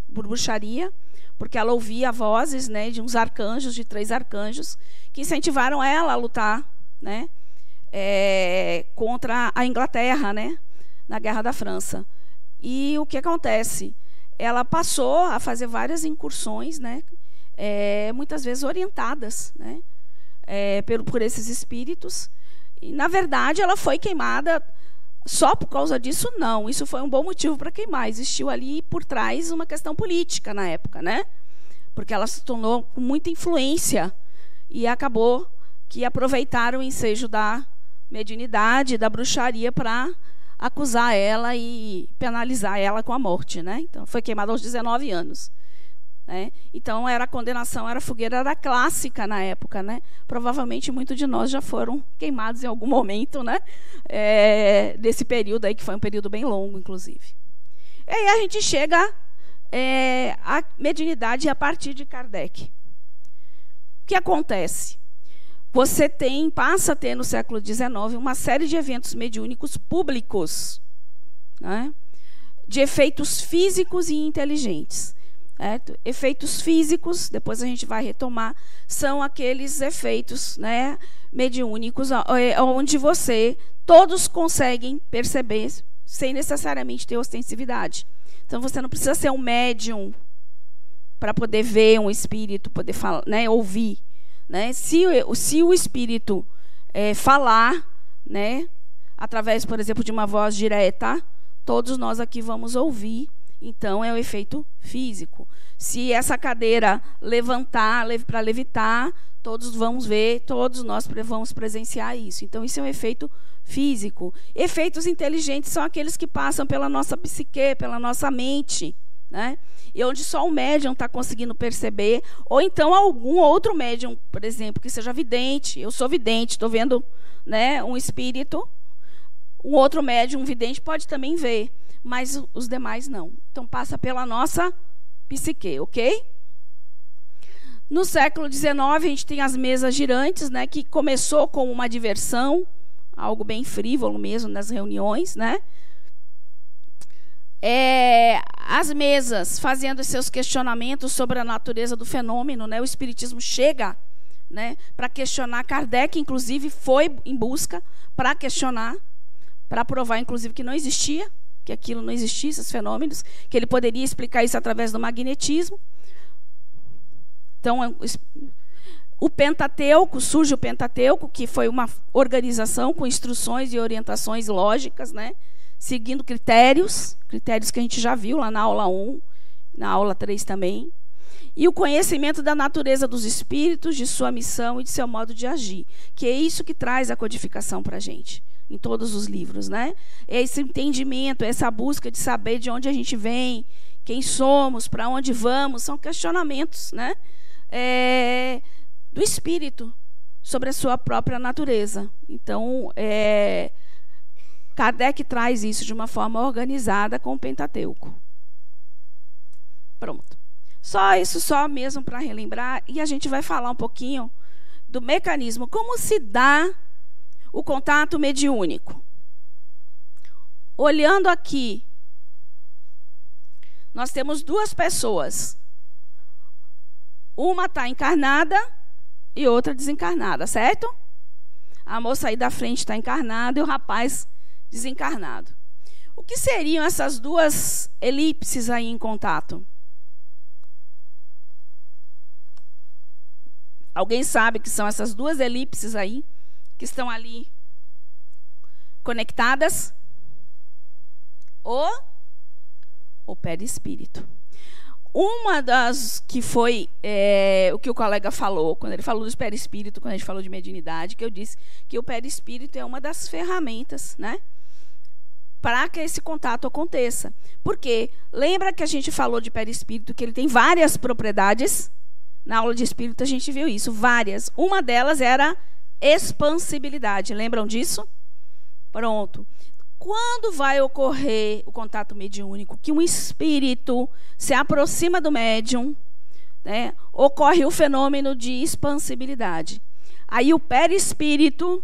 bruxaria, porque ela ouvia vozes, né, de uns arcanjos, de 3 arcanjos, que incentivaram ela a lutar, né, contra a Inglaterra, né, na Guerra da França. E o que acontece? Ela passou a fazer várias incursões, né, muitas vezes orientadas, né, por esses espíritos. E, na verdade, ela foi queimada só por causa disso, não. Isso foi um bom motivo para queimar. Existiu ali por trás uma questão política na época, né? Porque ela se tornou com muita influência e acabou que aproveitaram o ensejo da mediunidade, da bruxaria, para acusar ela e penalizar ela com a morte, né? Então, foi queimada aos 19 anos. Né? Então, a condenação, era fogueira, era clássica na época, né? Provavelmente, muitos de nós já foram queimados em algum momento, né? Desse período aí, que foi um período bem longo, inclusive. E aí a gente chega à mediunidade a partir de Kardec. O que acontece? Você passa a ter no século XIX uma série de eventos mediúnicos públicos, né, de efeitos físicos e inteligentes. Certo? Efeitos físicos, depois a gente vai retomar, são aqueles efeitos, né, mediúnicos, onde todos conseguem perceber sem necessariamente ter ostensividade. Então, você não precisa ser um médium para poder ver um espírito, poder falar, né, ouvir. Né? Se o espírito falar, né, através, por exemplo, de uma voz direta, todos nós aqui vamos ouvir. Então, é o efeito físico. Se essa cadeira levantar para levitar, todos vamos ver, todos nós vamos presenciar isso. Então, isso é um efeito físico. Efeitos inteligentes são aqueles que passam pela nossa psique, pela nossa mente, né? E onde só o médium está conseguindo perceber, ou então algum outro médium, por exemplo, que seja vidente. Eu sou vidente, estou vendo, né, um espírito. Um outro médium, um vidente, pode também ver, mas os demais não. Então, passa pela nossa psique, ok? No século XIX, a gente tem as mesas girantes, né, que começou com uma diversão, algo bem frívolo mesmo nas reuniões, né? As mesas fazendo seus questionamentos sobre a natureza do fenômeno, né? O espiritismo chega, né, para questionar. Kardec, inclusive, foi em busca para questionar, para provar, inclusive, que não existia, que aquilo não existia, esses fenômenos, que ele poderia explicar isso através do magnetismo. Então, o Pentateuco, surge o Pentateuco, que foi uma organização com instruções e orientações lógicas, né, seguindo critérios que a gente já viu lá na aula 1, na aula 3 também. E o conhecimento da natureza dos espíritos, de sua missão e de seu modo de agir. Que é isso que traz a codificação para a gente, em todos os livros, né? É esse entendimento, essa busca de saber de onde a gente vem, quem somos, para onde vamos, são questionamentos, né? Do espírito sobre a sua própria natureza. Então, Kardec traz isso de uma forma organizada com o Pentateuco. Pronto. Só mesmo para relembrar, e a gente vai falar um pouquinho do mecanismo, como se dá o contato mediúnico. Olhando aqui, nós temos duas pessoas. Uma está encarnada e outra desencarnada, certo? A moça aí da frente está encarnada e o rapaz desencarnado. O que seriam essas duas elipses aí em contato? Alguém sabe que são essas duas elipses aí, que estão ali conectadas? O perispírito. Uma das que foi o que o colega falou, quando ele falou do perispírito, quando a gente falou de mediunidade, que eu disse que o perispírito é uma das ferramentas, né, para que esse contato aconteça. Porque lembra que a gente falou de perispírito, que ele tem várias propriedades? Na aula de espírito a gente viu isso, várias. Uma delas era expansibilidade. Lembram disso? Pronto. Quando vai ocorrer o contato mediúnico, que um espírito se aproxima do médium, né, ocorre o fenômeno de expansibilidade. Aí o perispírito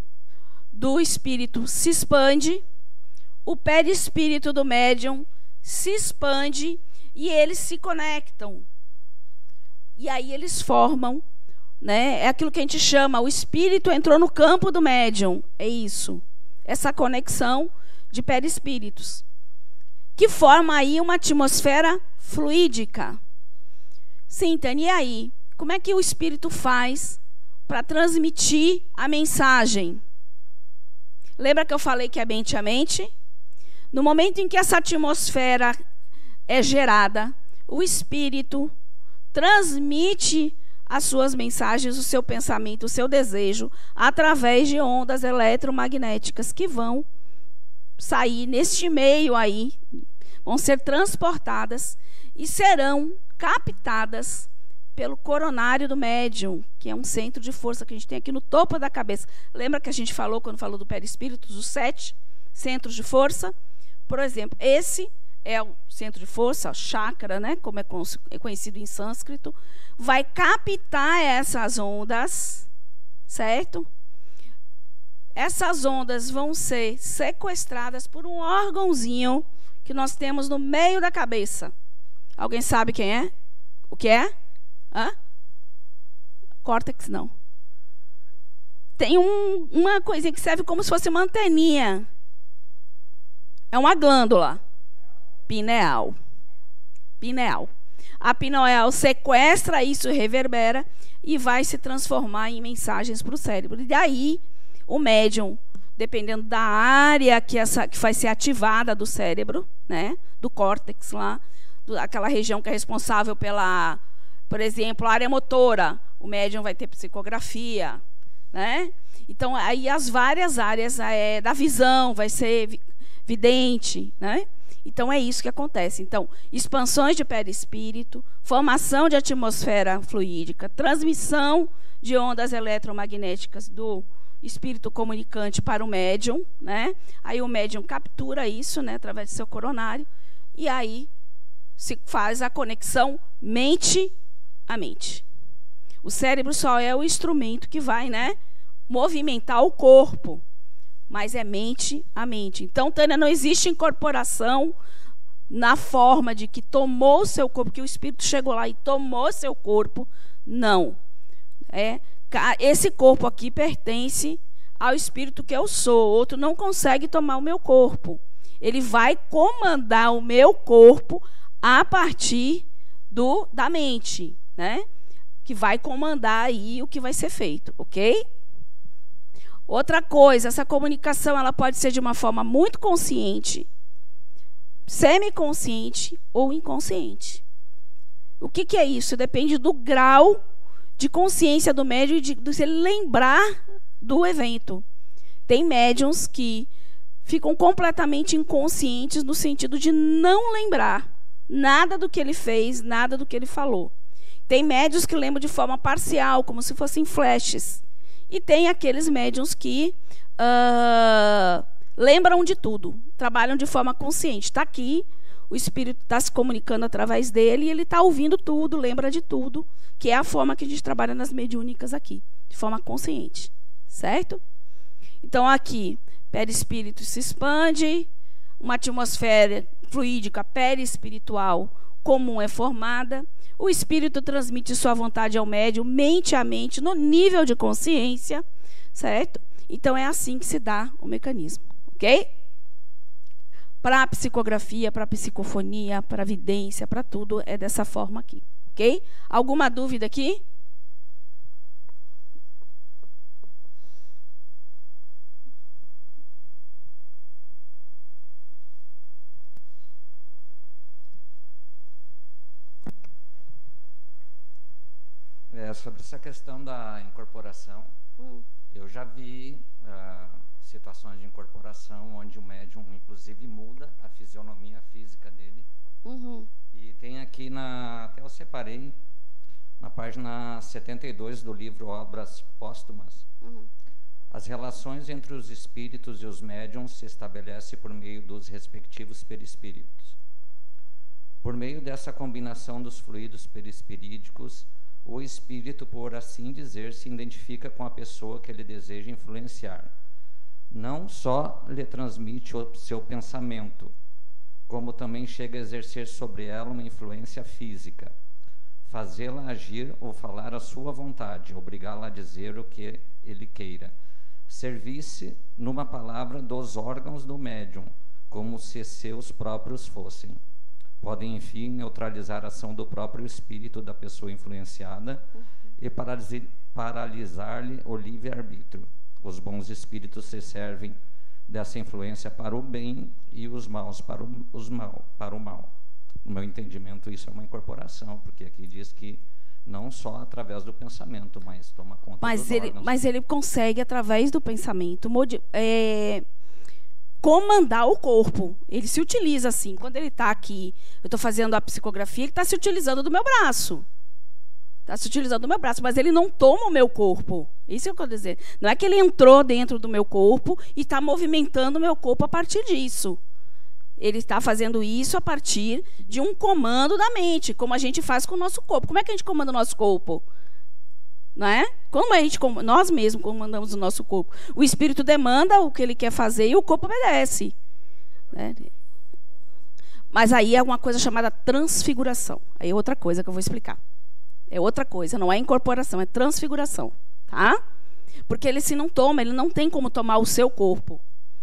do espírito se expande, o perispírito do médium se expande e eles se conectam. E aí eles formam, né, é aquilo que a gente chama, o espírito entrou no campo do médium. É isso. Essa conexão de perispíritos, que forma aí uma atmosfera fluídica. Sim, Tânia, e aí? Como é que o espírito faz para transmitir a mensagem? Lembra que eu falei que é mente a mente? No momento em que essa atmosfera é gerada, o espírito transmite as suas mensagens, o seu pensamento, o seu desejo, através de ondas eletromagnéticas que vão sair neste meio aí, vão ser transportadas e serão captadas pelo coronário do médium, que é um centro de força que a gente tem aqui no topo da cabeça. Lembra que a gente falou, quando falou do perispírito, dos 7 centros de força? Por exemplo, esse é o centro de força, o chakra, né, como é conhecido em sânscrito, vai captar essas ondas, certo? Essas ondas vão ser sequestradas por um órgãozinho que nós temos no meio da cabeça. Alguém sabe quem é? O que é? Córtex, não. Tem uma coisinha que serve como se fosse uma anteninha. É uma glândula. Pineal. Pineal. A pineal sequestra isso e reverbera e vai se transformar em mensagens para o cérebro. E daí, o médium, dependendo da área que vai ser ativada do cérebro, né, do córtex lá, aquela região que é responsável pela, por exemplo, a área motora, o médium vai ter psicografia, né? Então, aí as várias áreas da visão vai ser vidente, né? Então, é isso que acontece. Então, expansões de perispírito, formação de atmosfera fluídica, transmissão de ondas eletromagnéticas do espírito comunicante para o médium, né? Aí o médium captura isso, né, através do seu coronário, e aí se faz a conexão mente a mente. O cérebro só é o instrumento que vai, né, movimentar o corpo, mas é mente a mente. Então, Tânia, não existe incorporação na forma de que tomou o seu corpo, que o espírito chegou lá e tomou seu corpo. Não. Esse corpo aqui pertence ao espírito que eu sou. Outro não consegue tomar o meu corpo. Ele vai comandar o meu corpo a partir da mente, né? Que vai comandar aí o que vai ser feito, ok? Outra coisa, essa comunicação ela pode ser de uma forma muito consciente, semiconsciente ou inconsciente. O que é isso? Depende do grau de consciência do médium e de se lembrar do evento. Tem médiums que ficam completamente inconscientes no sentido de não lembrar nada do que ele fez, nada do que ele falou. Tem médiums que lembram de forma parcial, como se fossem flashes. E tem aqueles médiums que lembram de tudo, trabalham de forma consciente. Está aqui, o espírito está se comunicando através dele e ele está ouvindo tudo, lembra de tudo, que é a forma que a gente trabalha nas mediúnicas aqui, de forma consciente, certo? Então, aqui, perispírito se expande, uma atmosfera fluídica perispiritual comum é formada, o espírito transmite sua vontade ao médium, mente a mente, no nível de consciência, certo? Então, é assim que se dá o mecanismo, ok? Para a psicografia, para a psicofonia, para a vidência, para tudo, é dessa forma aqui, ok? Alguma dúvida aqui? Sobre essa questão da incorporação, eu já vi situações de incorporação onde o médium, inclusive, muda a fisionomia física dele. E tem aqui, até eu separei, na página 72 do livro Obras Póstumas, as relações entre os espíritos e os médiums se estabelecem por meio dos respectivos perispíritos. Por meio dessa combinação dos fluidos perispirídicos, o espírito, por assim dizer, se identifica com a pessoa que ele deseja influenciar. Não só lhe transmite o seu pensamento, como também chega a exercer sobre ela uma influência física, fazê-la agir ou falar a sua vontade, obrigá-la a dizer o que ele queira. Servir-se, numa palavra, dos órgãos do médium, como se seus próprios fossem. Podem, enfim, neutralizar a ação do próprio espírito da pessoa influenciada e paralisar-lhe o livre-arbítrio. Os bons espíritos se servem dessa influência para o bem e os maus para o mal. No meu entendimento, isso é uma incorporação, porque aqui diz que não só através do pensamento, mas toma conta dos órgãos. Mas ele consegue, através do pensamento, comandar o corpo. Ele se utiliza assim. Quando ele está aqui, eu estou fazendo a psicografia, ele está se utilizando do meu braço. Está se utilizando do meu braço, mas ele não toma o meu corpo. Isso é o que eu quero dizer. Não é que ele entrou dentro do meu corpo e está movimentando o meu corpo a partir disso. Ele está fazendo isso a partir de um comando da mente, como a gente faz com o nosso corpo. Como é que a gente comanda o nosso corpo? Não é? Nós mesmos comandamos o nosso corpo. O espírito demanda o que ele quer fazer e o corpo obedece. Né? Mas aí é uma coisa chamada transfiguração. Aí é outra coisa que eu vou explicar. É outra coisa, não é incorporação, é transfiguração. Tá? Porque ele se não toma, ele não tem como tomar o seu corpo.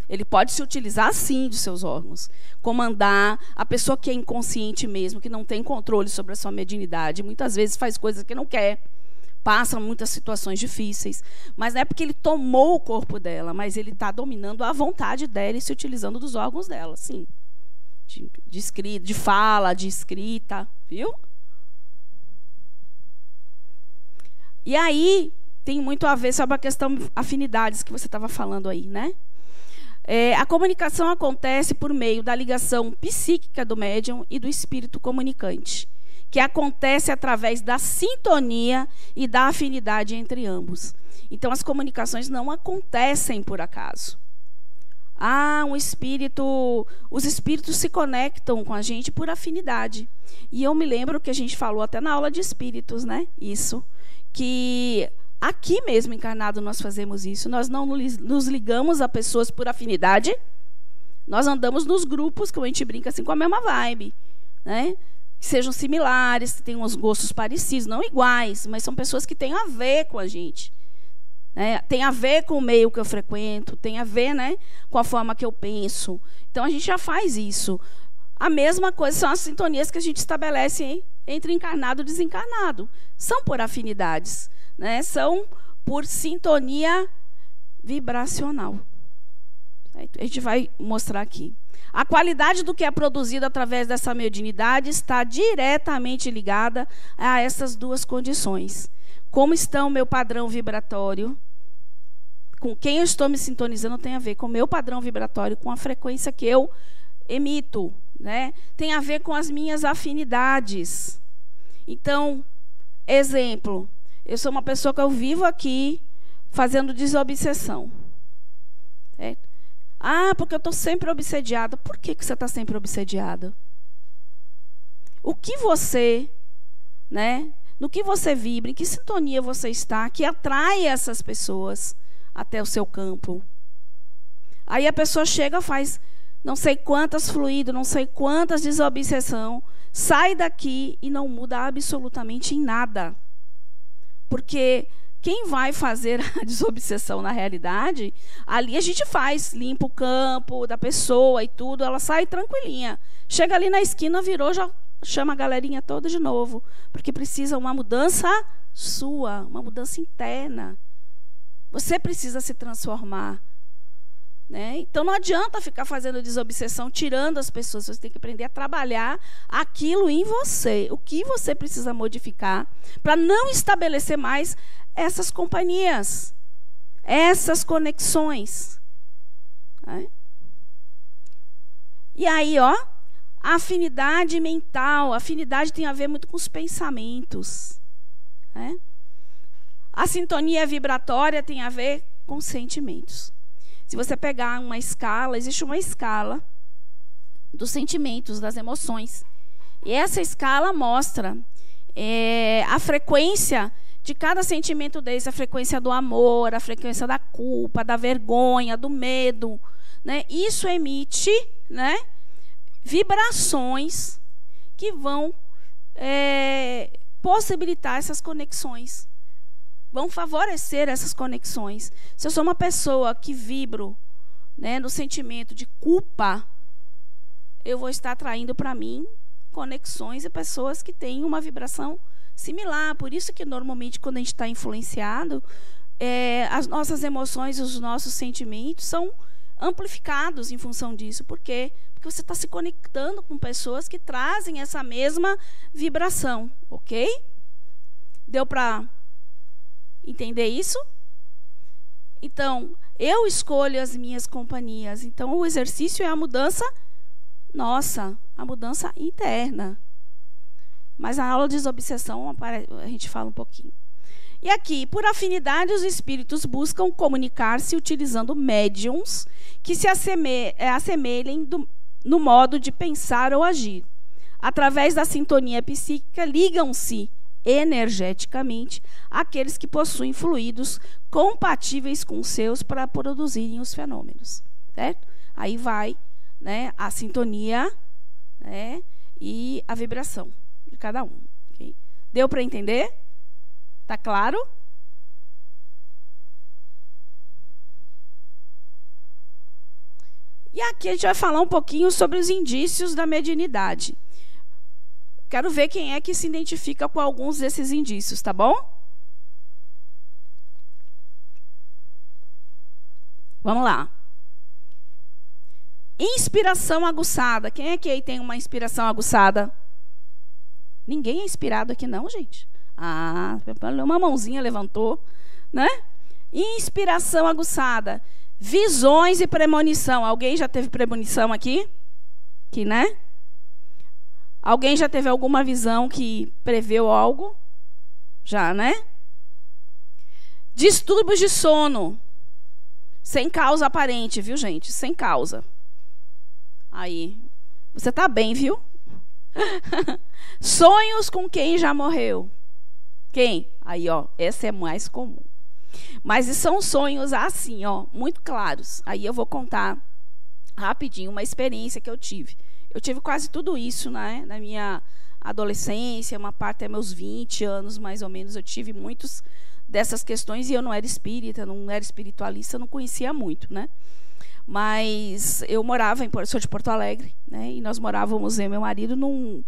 Ele pode se utilizar, sim, dos seus órgãos. Comandar a pessoa que é inconsciente mesmo, que não tem controle sobre a sua mediunidade. Muitas vezes faz coisas que não quer. Passa muitas situações difíceis, mas não é porque ele tomou o corpo dela, mas ele está dominando a vontade dela e se utilizando dos órgãos dela, sim. De escrita, de fala, de escrita, viu? E aí, tem muito a ver sobre a questão de afinidades que você estava falando aí, né? A comunicação acontece por meio da ligação psíquica do médium e do espírito comunicante, que acontece através da sintonia e da afinidade entre ambos. Então, as comunicações não acontecem por acaso. Os espíritos se conectam com a gente por afinidade. E eu me lembro que a gente falou até na aula de espíritos, né? Isso. Que aqui mesmo, encarnado, nós fazemos isso. Nós não nos ligamos a pessoas por afinidade. Nós andamos nos grupos, que a gente brinca assim, com a mesma vibe, né? Que sejam similares, que tenham uns gostos parecidos, não iguais, mas são pessoas que têm a ver com a gente. Né? Tem a ver com o meio que eu frequento, tem a ver, né, com a forma que eu penso. Então, a gente já faz isso. A mesma coisa são as sintonias que a gente estabelece entre encarnado e desencarnado. São por afinidades, né? São por sintonia vibracional. A gente vai mostrar aqui. A qualidade do que é produzido através dessa mediunidade está diretamente ligada a essas duas condições. Como está o meu padrão vibratório? Com quem eu estou me sintonizando tem a ver com o meu padrão vibratório, com a frequência que eu emito, né? Tem a ver com as minhas afinidades. Então, exemplo, eu sou uma pessoa que eu vivo aqui fazendo desobsessão. Certo? Ah, porque eu estou sempre obsediada. Por que você está sempre obsediada? O que você, né? No que você vibra, em que sintonia você está, que atrai essas pessoas até o seu campo. Aí a pessoa chega, faz não sei quantas fluidos, não sei quantas desobsessão, sai daqui e não muda absolutamente em nada. Porque quem vai fazer a desobsessão na realidade, ali a gente faz, limpa o campo da pessoa e tudo, ela sai tranquilinha. Chega ali na esquina, virou, já chama a galerinha toda de novo. Porque precisa uma mudança sua, uma mudança interna. Você precisa se transformar. Né? Então não adianta ficar fazendo desobsessão, tirando as pessoas. Você tem que aprender a trabalhar aquilo em você. O que você precisa modificar para não estabelecer mais essas companhias, essas conexões. Né? E aí, ó, a afinidade mental. A afinidade tem a ver muito com os pensamentos. Né? A sintonia vibratória tem a ver com sentimentos. Se você pegar uma escala, existe uma escala dos sentimentos, das emoções. E essa escala mostra a frequência de cada sentimento desse, a frequência do amor, a frequência da culpa, da vergonha, do medo. Né? Isso emite, né, vibrações que vão possibilitar essas conexões. Vão favorecer essas conexões. Se eu sou uma pessoa que vibro, né, no sentimento de culpa, eu vou estar atraindo para mim conexões e pessoas que têm uma vibração similar. Por isso que, normalmente, quando a gente está influenciado, as nossas emoções, os nossos sentimentos são amplificados em função disso. Por quê? Porque você está se conectando com pessoas que trazem essa mesma vibração. Ok? Deu para entender isso? Então, eu escolho as minhas companhias. Então, o exercício é a mudança nossa, a mudança interna. Mas na aula de desobsessão a gente fala um pouquinho. E aqui, por afinidade, os espíritos buscam comunicar-se utilizando médiums que se assemelhem no modo de pensar ou agir. Através da sintonia psíquica, ligam-se energeticamente aqueles que possuem fluidos compatíveis com os seus para produzirem os fenômenos. Certo? Aí vai, né, a sintonia, né, e a vibração de cada um. Okay? Deu para entender? Tá claro? E aqui a gente vai falar um pouquinho sobre os indícios da mediunidade. Quero ver quem é que se identifica com alguns desses indícios, tá bom? Vamos lá. Inspiração aguçada. Quem é que aí tem uma inspiração aguçada? Ninguém é inspirado aqui não, gente. Ah, uma mãozinha levantou, né? Inspiração aguçada. Visões e premonição. Alguém já teve premonição aqui? Aqui, né? Alguém já teve alguma visão que preveu algo? Já, né? Distúrbios de sono. Sem causa aparente, viu, gente? Sem causa. Aí, você tá bem, viu? Sonhos com quem já morreu. Quem? Aí, ó, essa é mais comum. Mas são sonhos assim, ó, muito claros. Aí eu vou contar rapidinho uma experiência que eu tive. Eu tive quase tudo isso, né, na minha adolescência, uma parte até meus 20 anos, mais ou menos. Eu tive muitas dessas questões e eu não era espírita, não era espiritualista, não conhecia muito, né? Mas eu morava sou de Porto Alegre, né? E nós morávamos, eu e meu marido, num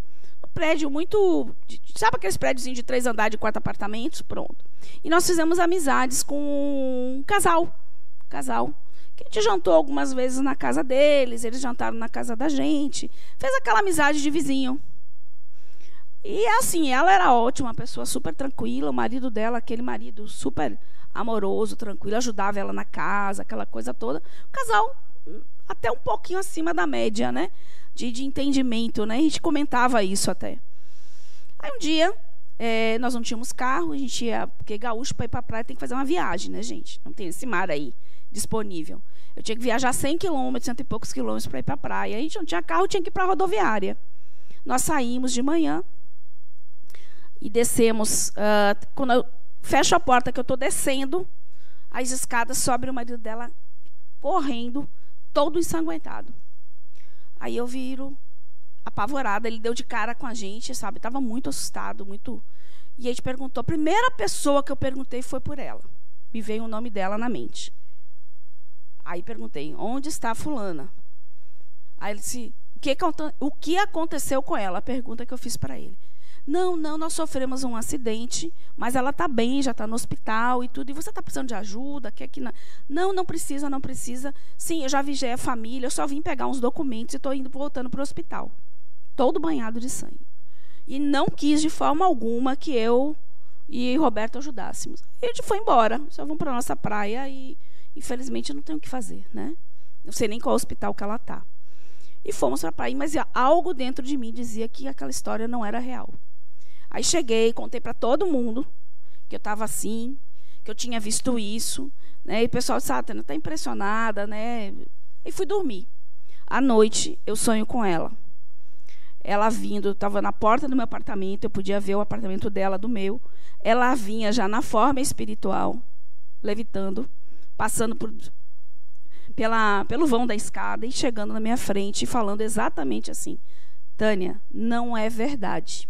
prédio muito... Sabe aqueles prédios de 3 andares, de 4 apartamentos? Pronto. E nós fizemos amizades com um casal que a gente jantou algumas vezes na casa deles, eles jantaram na casa da gente, fez aquela amizade de vizinho. E assim, ela era ótima, uma pessoa super tranquila, o marido dela, aquele marido super amoroso, tranquilo, ajudava ela na casa, aquela coisa toda. O casal até um pouquinho acima da média, né? De entendimento, né? A gente comentava isso até. Aí um dia, nós não tínhamos carro, a gente ia, porque gaúcho para ir para a praia tem que fazer uma viagem, né, gente? Não tem esse mar aí disponível. Eu tinha que viajar 100 quilômetros, 100 e poucos quilômetros para ir para a praia. A gente não tinha carro, tinha que ir para a rodoviária. Nós saímos de manhã e descemos. Quando eu fecho a porta, que eu estou descendo as escadas, sobe o marido dela correndo, todo ensanguentado. Aí eu viro apavorada, ele deu de cara com a gente, sabe? Estava muito assustado, muito. E a gente perguntou, a primeira pessoa que eu perguntei foi por ela. Me veio o nome dela na mente. Aí perguntei, onde está a fulana? Aí ele disse, o que aconteceu com ela? A pergunta que eu fiz para ele. Não, nós sofremos um acidente, mas ela está bem, já está no hospital e tudo. E você está precisando de ajuda? Quer que não precisa, não precisa. Sim, eu já avisei a família, eu só vim pegar uns documentos e estou voltando para o hospital. Todo banhado de sangue. E não quis de forma alguma que eu e Roberto ajudássemos. E a gente foi embora, só vamos para a nossa praia e, infelizmente, não tem o que fazer, né? Não sei nem qual hospital que ela está. E fomos para a praia, mas algo dentro de mim dizia que aquela história não era real. Aí cheguei, contei para todo mundo que eu estava assim, que eu tinha visto isso, né? E o pessoal disse, Tânia, está impressionada, né? E fui dormir. À noite, eu sonho com ela. Ela vindo, estava na porta do meu apartamento, eu podia ver o apartamento dela, do meu. Ela vinha já na forma espiritual, levitando, passando pelo vão da escada e chegando na minha frente e falando exatamente assim, Tânia, não é verdade.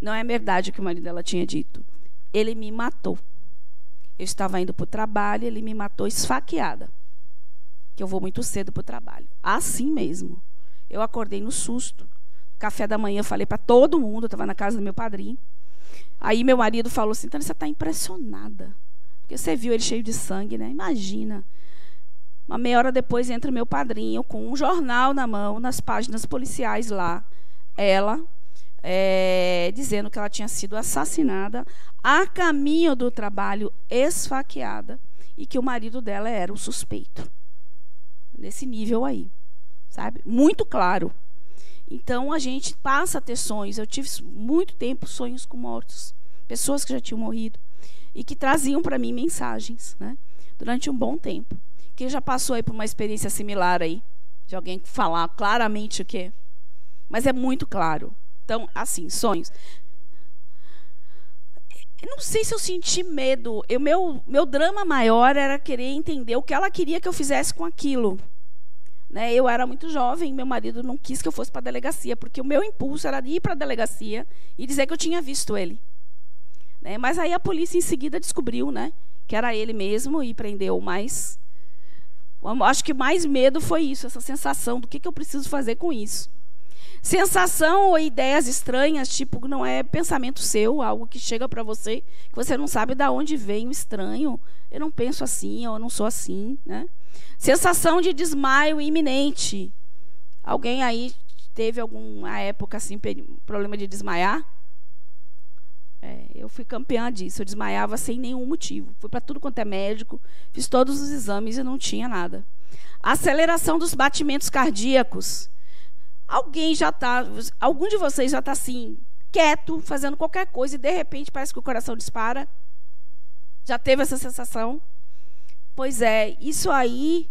Não é verdade o que o marido dela tinha dito. Ele me matou. Eu estava indo para o trabalho, ele me matou esfaqueada. Que eu vou muito cedo para o trabalho. Assim mesmo. Eu acordei no susto. Café da manhã, eu falei para todo mundo, eu estava na casa do meu padrinho. Aí meu marido falou assim, Tânia, você está impressionada. Porque você viu ele cheio de sangue, né? Imagina. Uma meia hora depois entra meu padrinho com um jornal na mão, nas páginas policiais lá. Ela... dizendo que ela tinha sido assassinada a caminho do trabalho, esfaqueada, e que o marido dela era o suspeito. Nesse nível aí, sabe? Muito claro. Então, a gente passa a ter sonhos. Eu tive muito tempo sonhos com mortos, pessoas que já tinham morrido, e que traziam para mim mensagens, né? Durante um bom tempo. Quem já passou aí por uma experiência similar aí? De alguém falar claramente o quê? Mas é muito claro. Então, assim, sonhos. Eu não sei se eu senti medo. Meu drama maior era querer entender o que ela queria que eu fizesse com aquilo. Né? Eu era muito jovem, meu marido não quis que eu fosse para a delegacia, porque o meu impulso era ir para a delegacia e dizer que eu tinha visto ele. Né? Mas aí a polícia em seguida descobriu, né, que era ele mesmo e prendeu. Mas acho que mais medo foi isso, essa sensação do que eu preciso fazer com isso. Sensação ou ideias estranhas, tipo, não é pensamento seu, algo que chega para você, que você não sabe de onde vem o estranho. Eu não penso assim, ou eu não sou assim, né? Sensação de desmaio iminente. Alguém aí teve alguma época assim, problema de desmaiar? Eu fui campeã disso, eu desmaiava sem nenhum motivo. Fui para tudo quanto é médico, fiz todos os exames e não tinha nada. Aceleração dos batimentos cardíacos. Algum de vocês já está assim, quieto, fazendo qualquer coisa e de repente parece que o coração dispara? Já teve essa sensação? Pois é, isso aí.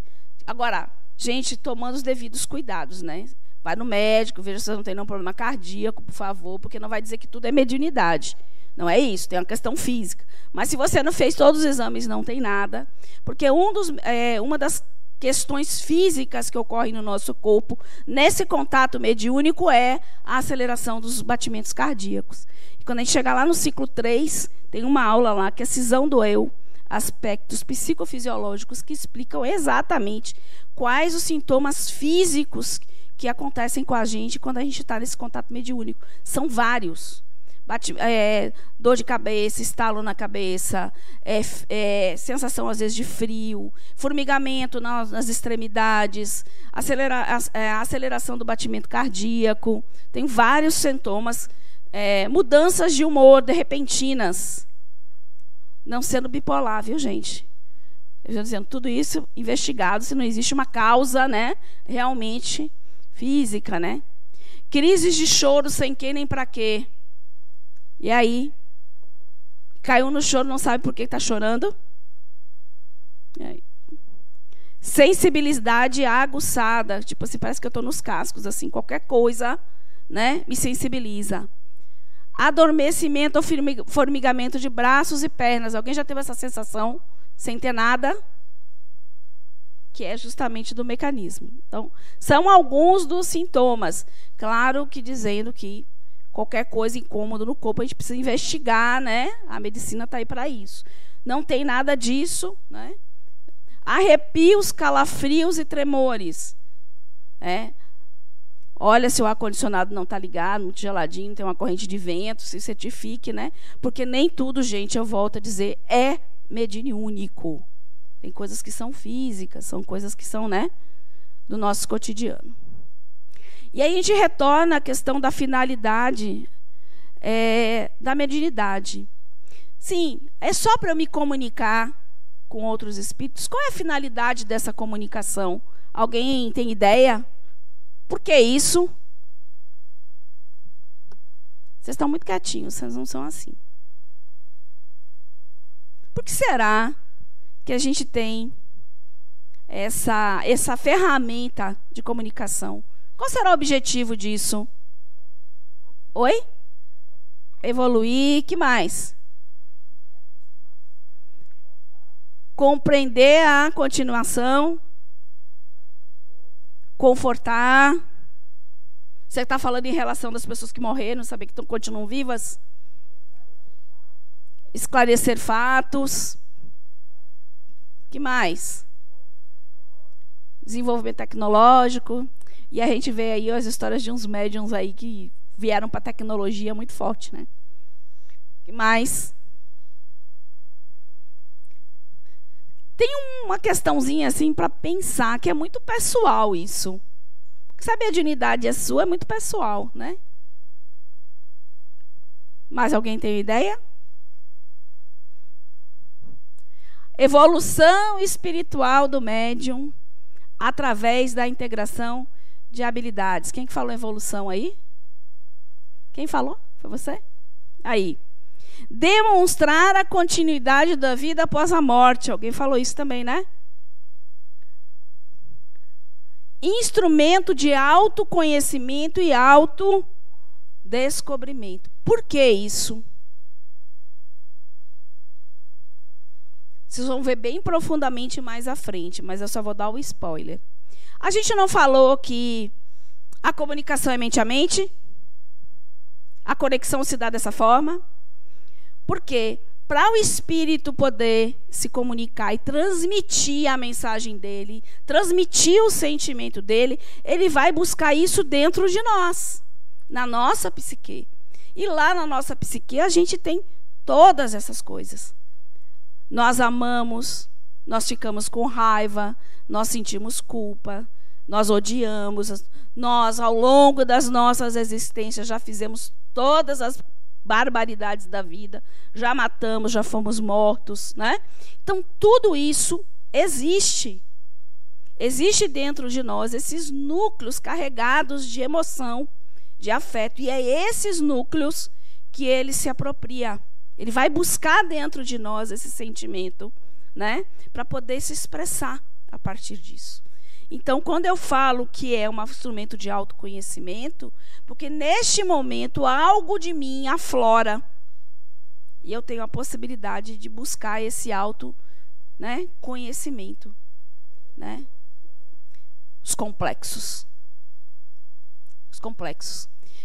Agora, gente, tomando os devidos cuidados, né? Vai no médico, veja se você não tem nenhum problema cardíaco, por favor, porque não vai dizer que tudo é mediunidade. Não é isso, tem uma questão física. Mas se você não fez todos os exames, não tem nada. Porque uma das questões físicas que ocorrem no nosso corpo, nesse contato mediúnico, é a aceleração dos batimentos cardíacos. E quando a gente chegar lá no ciclo 3, tem uma aula lá, que é Cisão do Eu, aspectos psicofisiológicos, que explicam exatamente quais os sintomas físicos que acontecem com a gente quando a gente está nesse contato mediúnico. São vários. dor de cabeça, estalo na cabeça, sensação às vezes de frio, formigamento nas extremidades, aceleração do batimento cardíaco. Tem vários sintomas, mudanças de humor repentinas, não sendo bipolar, viu, gente? Eu estou dizendo, tudo isso investigado, se não existe uma causa, né, realmente física, né? Crises de choro sem quê nem para quê. E aí, caiu no choro, não sabe por que está chorando. E aí? Sensibilidade aguçada, tipo assim, parece que eu estou nos cascos, assim, qualquer coisa, né, me sensibiliza. Adormecimento ou formigamento de braços e pernas. Alguém já teve essa sensação sem ter nada? Que é justamente do mecanismo. Então, são alguns dos sintomas. Claro que dizendo que qualquer coisa incômodo no corpo a gente precisa investigar, né? A medicina está aí para isso. Não tem nada disso, né? Arrepios, calafrios e tremores. Olha se o ar-condicionado não está ligado, muito geladinho, tem uma corrente de vento, se certifique, né? Porque nem tudo, gente, eu volto a dizer, é mediúnico. Tem coisas que são físicas, são coisas que são, né, do nosso cotidiano. E aí a gente retorna à questão da finalidade da mediunidade. Sim, é só para eu me comunicar com outros espíritos? Qual é a finalidade dessa comunicação? Alguém tem ideia? Por que isso? Vocês estão muito quietinhos, vocês não são assim. Por que será que a gente tem essa ferramenta de comunicação? Qual será o objetivo disso? Oi? Evoluir, que mais? Compreender a continuação. Confortar. Você está falando em relação das pessoas que morreram, saber que continuam vivas? Esclarecer fatos. Que mais? Desenvolvimento tecnológico. E a gente vê aí as histórias de uns médiums aí que vieram para a tecnologia muito forte, né? Que mais? Tem uma questãozinha assim para pensar, que é muito pessoal isso. Sabe, a mediunidade é sua, é muito pessoal, né? Mas alguém tem ideia? Evolução espiritual do médium através da integração de habilidades. Quem que falou evolução aí? Quem falou? Foi você? Aí. Demonstrar a continuidade da vida após a morte. Alguém falou isso também, né? Instrumento de autoconhecimento e autodescobrimento. Por que isso? Vocês vão ver bem profundamente mais à frente, mas eu só vou dar o spoiler. A gente não falou que a comunicação é mente a mente? A conexão se dá dessa forma? Porque para o espírito poder se comunicar e transmitir a mensagem dele, transmitir o sentimento dele, ele vai buscar isso dentro de nós, na nossa psique. E lá na nossa psique a gente tem todas essas coisas. Nós amamos, nós ficamos com raiva, nós sentimos culpa, nós odiamos, nós ao longo das nossas existências já fizemos todas as barbaridades da vida, já matamos, já fomos mortos, né? Então, tudo isso existe. Existe dentro de nós esses núcleos carregados de emoção, de afeto. E é esses núcleos que ele se apropria. Ele vai buscar dentro de nós esse sentimento, né? Para poder se expressar a partir disso. Então, quando eu falo que é um instrumento de autoconhecimento, porque neste momento algo de mim aflora e eu tenho a possibilidade de buscar esse conhecimento, né? Os complexos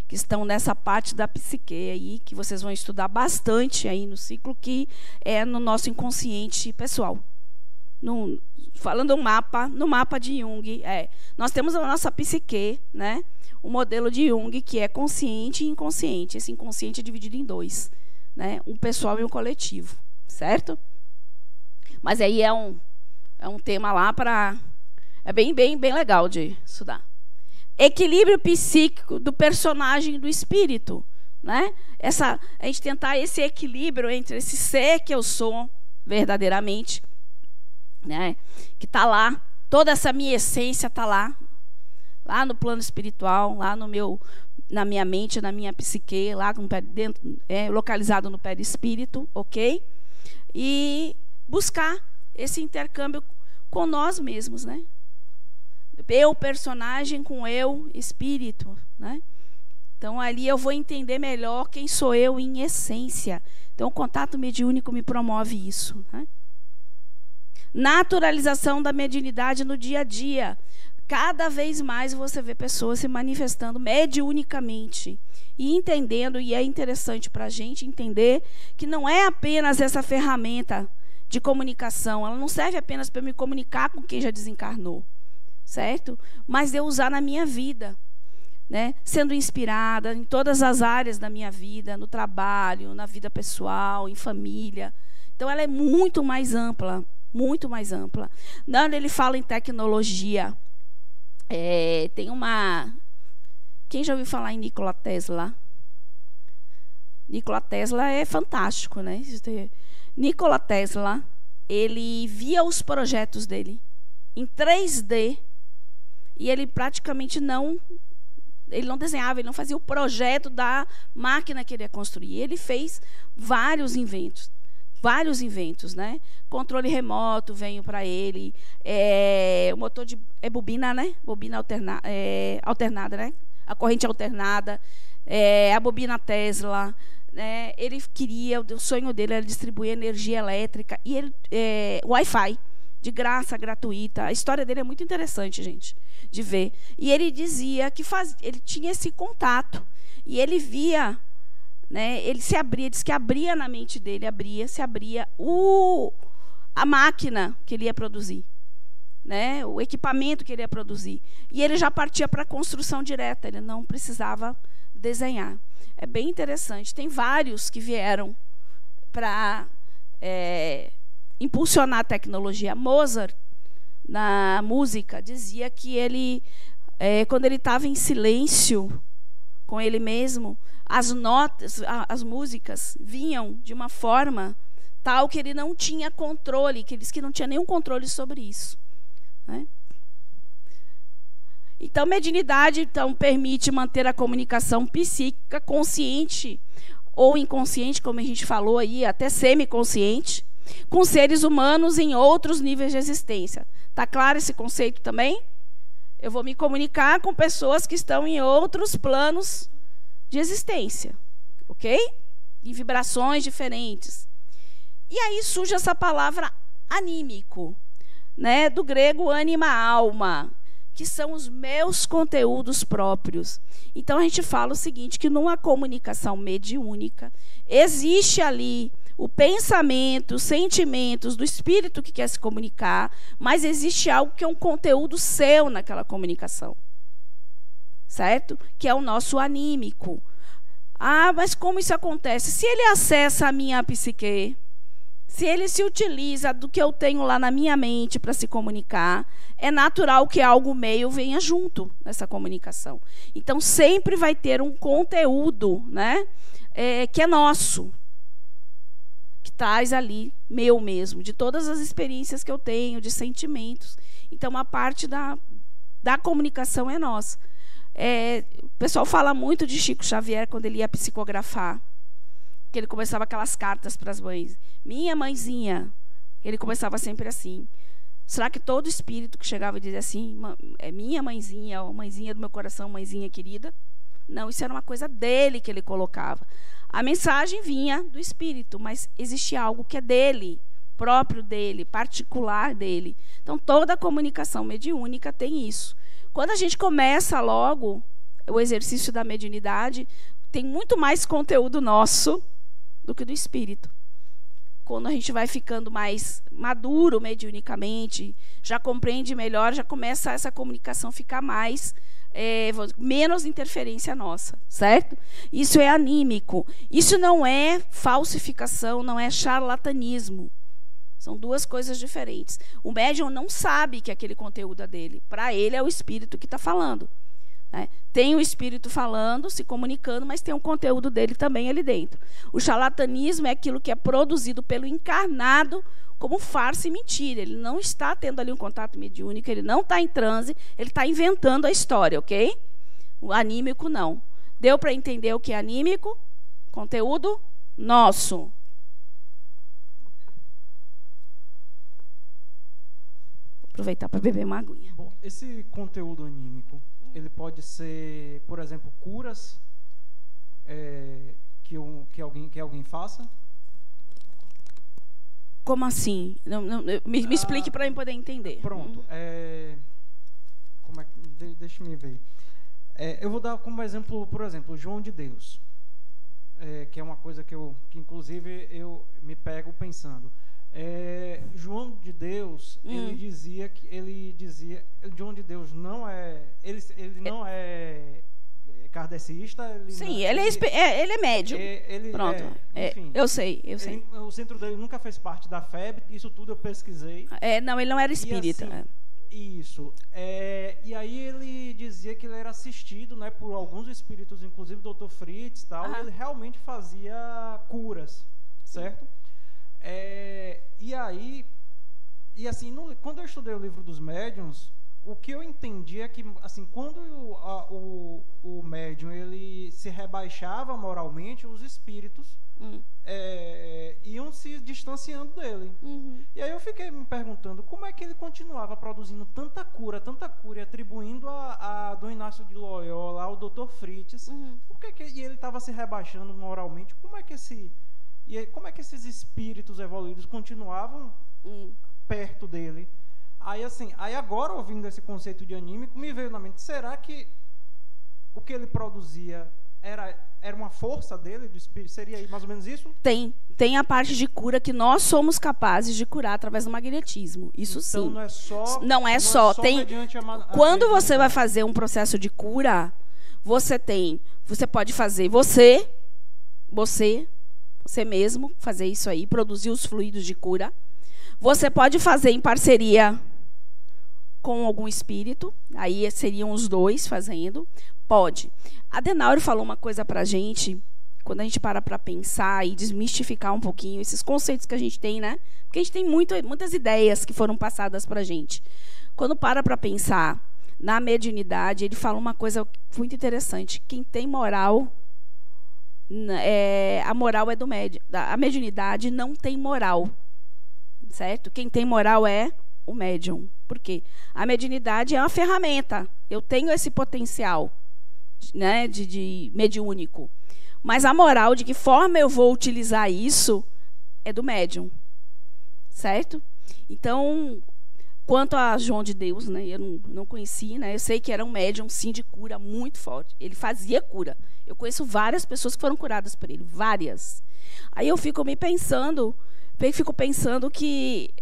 que estão nessa parte da psique aí, que vocês vão estudar bastante aí no ciclo, que é no nosso inconsciente pessoal. Falando no mapa de Jung, nós temos a nossa psique, né? o modelo de Jung, que é consciente e inconsciente. Esse inconsciente é dividido em dois, né? Um pessoal e um coletivo, certo? Mas aí é um tema lá para... É bem legal de estudar. Equilíbrio psíquico do personagem e do espírito, né? A gente tentar esse equilíbrio entre esse ser que eu sou verdadeiramente, né? Que está lá, toda essa minha essência está lá no plano espiritual, lá na minha mente, na minha psique, lá localizado no perispírito, ok? E buscar esse intercâmbio com nós mesmos, né? Eu, personagem, com eu, espírito, né? Então, ali eu vou entender melhor quem sou eu em essência. Então, o contato mediúnico me promove isso, né? Naturalização da mediunidade no dia a dia. Cada vez mais você vê pessoas se manifestando mediunicamente e entendendo, e é interessante para a gente entender que não é apenas essa ferramenta de comunicação, ela não serve apenas para me comunicar com quem já desencarnou, certo? Mas eu usar na minha vida, né? Sendo inspirada em todas as áreas da minha vida, no trabalho, na vida pessoal, em família. Então, ela é muito mais ampla, muito mais ampla. Quando ele fala em tecnologia, tem uma... Quem já ouviu falar em Nikola Tesla? Nikola Tesla é fantástico, né? Nikola Tesla, ele via os projetos dele em 3D e ele praticamente não desenhava, ele não fazia o projeto da máquina que ele ia construir. Ele fez vários inventos, né? Controle remoto veio para ele, o motor de bobina, né? Bobina alternada, né? A corrente alternada, a bobina Tesla, né? Ele queria, o sonho dele era distribuir energia elétrica e Wi-Fi de graça, gratuita. A história dele é muito interessante, gente, de ver. E ele dizia que ele tinha esse contato e ele via, né? Ele se abria, diz que abria na mente dele, se abria a máquina que ele ia produzir, né? O equipamento que ele ia produzir. E ele já partia para a construção direta, ele não precisava desenhar. É bem interessante. Tem vários que vieram para impulsionar a tecnologia. Mozart, na música, dizia que ele, quando ele estava em silêncio com ele mesmo, as notas, as músicas vinham de uma forma tal que ele não tinha controle, que ele disse que não tinha nenhum controle sobre isso, né? Então, mediunidade permite manter a comunicação psíquica consciente ou inconsciente, como a gente falou aí, até semiconsciente, com seres humanos em outros níveis de existência. Está claro esse conceito também? Eu vou me comunicar com pessoas que estão em outros planos de existência, ok? Em vibrações diferentes. E aí surge essa palavra anímico, né? Do grego ânima, alma, que são os meus conteúdos próprios. Então, a gente fala o seguinte, que numa comunicação mediúnica, existe ali o pensamento, os sentimentos do espírito que quer se comunicar, mas existe algo que é um conteúdo seu naquela comunicação, certo? Que é o nosso anímico. Ah, mas como isso acontece? Se ele acessa a minha psique, se ele se utiliza do que eu tenho lá na minha mente para se comunicar, é natural que algo meio venha junto nessa comunicação. Então, sempre vai ter um conteúdo, né, que é nosso, que traz ali meu mesmo, de todas as experiências que eu tenho, de sentimentos. Então, uma parte da comunicação é nossa. O pessoal fala muito de Chico Xavier quando ele ia psicografar, que ele começava aquelas cartas para as mães. Minha mãezinha. Ele começava sempre assim. Será que todo espírito que chegava e dizia assim, é minha mãezinha, ou mãezinha do meu coração, mãezinha querida? Não, isso era uma coisa dele que ele colocava. A mensagem vinha do espírito, mas existia algo que é dele, próprio dele, particular dele. Então, toda a comunicação mediúnica tem isso. Quando a gente começa logo o exercício da mediunidade, tem muito mais conteúdo nosso do que do espírito. Quando a gente vai ficando mais maduro mediunicamente, já compreende melhor, já começa essa comunicação a ficar mais menos interferência nossa, certo? Isso é anímico. Isso não é falsificação, não é charlatanismo. São duas coisas diferentes. O médium não sabe que aquele conteúdo é dele. Para ele é o espírito que está falando. Né? Tem o espírito falando, se comunicando, mas tem um conteúdo dele também ali dentro. O charlatanismo é aquilo que é produzido pelo encarnado como farsa e mentira. Ele não está tendo ali um contato mediúnico, ele não está em transe, ele está inventando a história, ok? O anímico não. Deu para entender o que é anímico? Conteúdo nosso. Vou aproveitar para beber uma aguinha. Bom, esse conteúdo anímico, ele pode ser, por exemplo, curas que alguém faça? Como assim? Me explique para eu poder entender. Pronto. Deixa eu ver. Eu vou dar como exemplo, por exemplo, João de Deus, que é uma coisa que inclusive eu me pego pensando. João de Deus, ele dizia, João de Deus não é, ele não é kardecista. Sim, ele é médium. Pronto. Enfim, eu sei. O centro dele nunca fez parte da FEB, isso tudo eu pesquisei. Não, ele não era espírita. E, isso. E aí ele dizia que ele era assistido, né, por alguns espíritos, inclusive o Dr. Fritz e tal, e ele realmente fazia curas, certo? E assim, quando eu estudei o livro dos médiuns, o que eu entendi é que, assim, quando o médium ele se rebaixava moralmente, os espíritos iam se distanciando dele. E aí eu fiquei me perguntando como é que ele continuava produzindo tanta cura, e atribuindo a Dom Inácio de Loyola, ao Dr. Fritz, e ele estava se rebaixando moralmente. Como é que esses espíritos evoluídos continuavam perto dele? Aí agora, ouvindo esse conceito de anímico, me veio na mente, será que o que ele produzia era uma força dele, do espírito? Seria mais ou menos isso? Tem a parte de cura que nós somos capazes de curar através do magnetismo. Isso então, sim. Não é só Quando você vai fazer um processo de cura, você pode fazer você mesmo, fazer isso aí, produzir os fluidos de cura. Você pode fazer em parceria com algum espírito, aí seriam os dois fazendo. Pode. A Denauro falou uma coisa pra gente, quando a gente para pensar e desmistificar um pouquinho esses conceitos que a gente tem, né? Porque a gente tem muitas ideias que foram passadas pra gente. Quando para pensar na mediunidade, ele fala uma coisa muito interessante. Quem tem moral, a moral é do médium. A mediunidade não tem moral, certo? Quem tem moral é o médium. Por quê? A mediunidade é uma ferramenta. Eu tenho esse potencial, né, de mediúnico. Mas a moral de que forma eu vou utilizar isso é do médium. Certo? Então, quanto a João de Deus, né, eu não conheci, né, eu sei que era um médium, sim, de cura muito forte. Ele fazia cura. Eu conheço várias pessoas que foram curadas por ele. Várias. Aí eu fico pensando que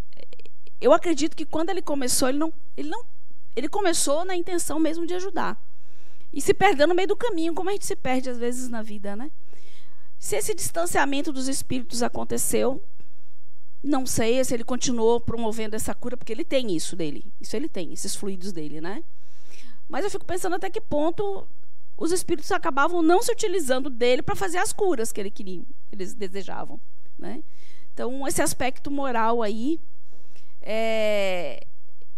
eu acredito que quando ele começou, ele começou na intenção mesmo de ajudar. E se perdeu no meio do caminho, como a gente se perde às vezes na vida, né? Se esse distanciamento dos espíritos aconteceu, não sei se ele continuou promovendo essa cura, porque ele tem isso dele. Isso ele tem, esses fluidos dele, né? Mas eu fico pensando até que ponto os espíritos acabavam não se utilizando dele para fazer as curas que eles desejavam, né? Então, esse aspecto moral aí,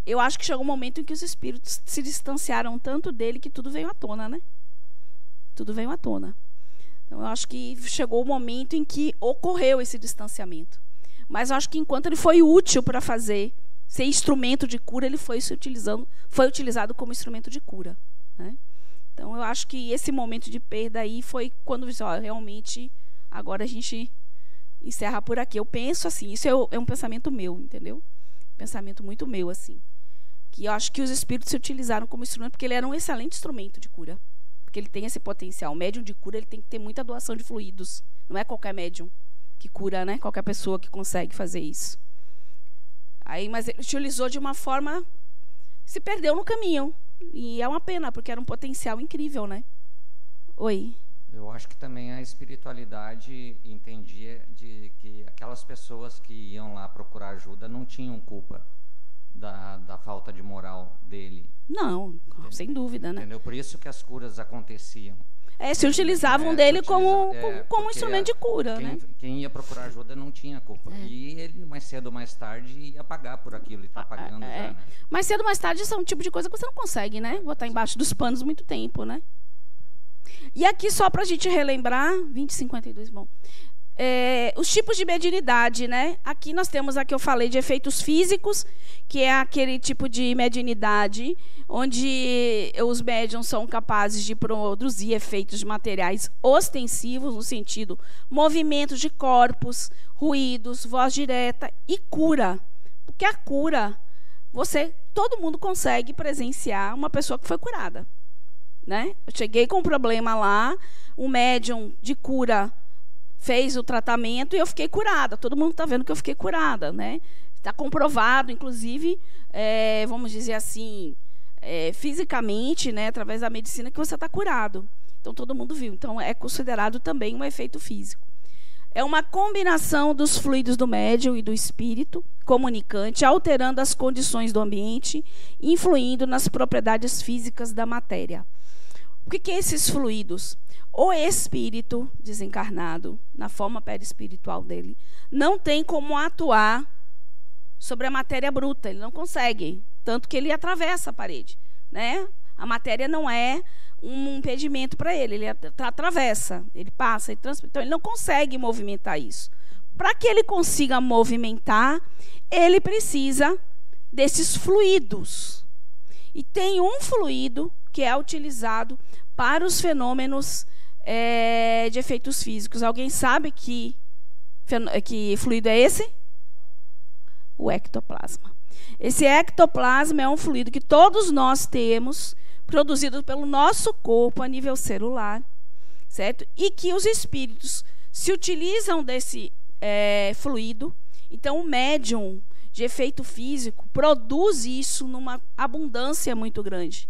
eu acho que chegou um momento em que os espíritos se distanciaram tanto dele que tudo veio à tona, né? Tudo veio à tona. Então, eu acho que chegou o momento em que ocorreu esse distanciamento. Mas eu acho que enquanto ele foi útil para ser instrumento de cura, ele foi utilizado como instrumento de cura, né? Então, eu acho que esse momento de perda aí foi quando realmente agora a gente encerra por aqui. Eu penso assim, isso é um pensamento meu, entendeu? Pensamento muito meu, assim. Que eu acho que os espíritos se utilizaram como instrumento, porque ele era um excelente instrumento de cura. Porque ele tem esse potencial. O médium de cura, ele tem que ter muita doação de fluidos. Não é qualquer médium que cura, né? Qualquer pessoa que consegue fazer isso. Mas ele utilizou de uma forma... Se perdeu no caminho. E é uma pena, porque era um potencial incrível, né? Oi. Eu acho que também a espiritualidade entendia de que aquelas pessoas que iam lá procurar ajuda não tinham culpa da falta de moral dele. Não, sem dúvida, né? Entendeu? Por isso que as curas aconteciam. Se utilizavam dele como instrumento de cura, quem, né? Quem ia procurar ajuda não tinha culpa. E ele, mais cedo ou mais tarde, ia pagar por aquilo. Ele está pagando já, né? Mais cedo ou mais tarde, isso é um tipo de coisa que você não consegue, né? Botar embaixo dos panos muito tempo, né? E aqui, só para a gente relembrar, 2052, bom. Os tipos de mediunidade, né? Aqui nós temos, aqui eu falei de efeitos físicos, que é aquele tipo de mediunidade onde os médiuns são capazes de produzir efeitos de materiais ostensivos, no sentido movimentos de corpos, ruídos, voz direta e cura. Porque a cura, todo mundo consegue presenciar uma pessoa que foi curada, né? Eu cheguei com um problema lá, um médium de cura fez o tratamento e eu fiquei curada. Todo mundo está vendo que eu fiquei curada, né? Está comprovado, inclusive, vamos dizer assim, fisicamente, né, através da medicina, que você está curado. Então, todo mundo viu. Então, é considerado também um efeito físico. É uma combinação dos fluidos do médium e do espírito comunicante, alterando as condições do ambiente, influindo nas propriedades físicas da matéria. O que é esses fluidos? O espírito desencarnado, na forma perispiritual dele, não tem como atuar sobre a matéria bruta. Ele não consegue. Tanto que ele atravessa a parede, né? A matéria não é um impedimento para ele. Ele atravessa, ele passa, ele transporta. Então, ele não consegue movimentar isso. Para que ele consiga movimentar, ele precisa desses fluidos. E tem um fluido que é utilizado para os fenômenos de efeitos físicos. Alguém sabe que fluido é esse? O ectoplasma. Esse ectoplasma é um fluido que todos nós temos, produzido pelo nosso corpo a nível celular, certo? E que os espíritos se utilizam desse fluido. Então, o médium de efeito físico produz isso numa abundância muito grande.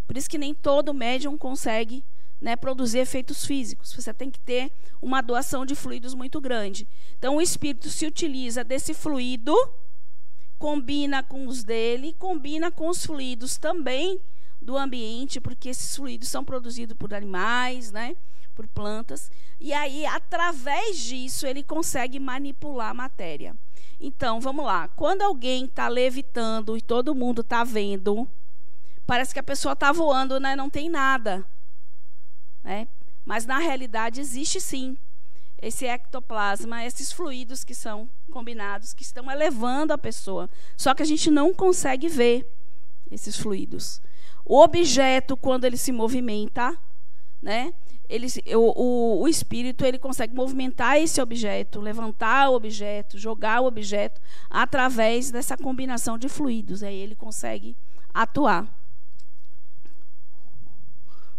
Por isso que nem todo médium consegue, né, produzir efeitos físicos. Você tem que ter uma doação de fluidos muito grande. Então, o espírito se utiliza desse fluido, combina com os dele, combina com os fluidos também do ambiente, porque esses fluidos são produzidos por animais, né, por plantas. E aí, através disso, ele consegue manipular a matéria. Então, vamos lá. Quando alguém está levitando e todo mundo está vendo, parece que a pessoa está voando, né? Não tem nada, né? Mas, na realidade, existe sim esse ectoplasma, esses fluidos que são combinados, que estão elevando a pessoa. Só que a gente não consegue ver esses fluidos. O objeto, quando ele se movimenta, né? O espírito ele consegue movimentar esse objeto, levantar o objeto, jogar o objeto, através dessa combinação de fluidos. Aí ele consegue atuar.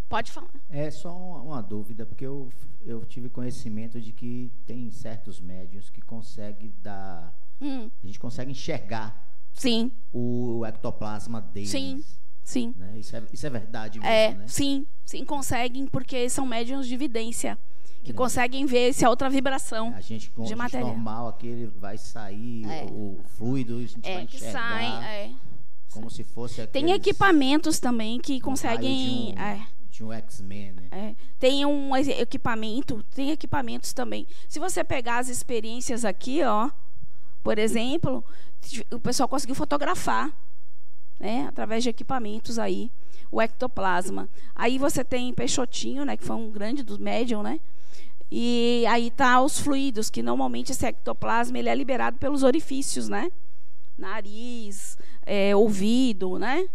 Pode falar. É só uma dúvida, porque eu tive conhecimento de que tem certos médiuns que conseguem dar... A gente consegue enxergar, sim, o ectoplasma deles. Sim, sim. Né? Isso é verdade mesmo, né? Sim, conseguem, porque são médiuns de evidência, que conseguem ver essa outra vibração a gente, de matéria. Normal, aqui ele vai sair, o fluido, a gente vai enxergar. Que sai, como se fosse aqueles... Tem equipamentos também que conseguem... De um X-Men, né? Tem um equipamento, tem equipamentos também. Se você pegar as experiências aqui, ó, por exemplo, o pessoal conseguiu fotografar, né, através de equipamentos aí, o ectoplasma. Aí você tem Peixotinho, né, que foi um grande do médium, né? E aí tá os fluidos, que normalmente esse ectoplasma ele é liberado pelos orifícios, né? Nariz, ouvido, né?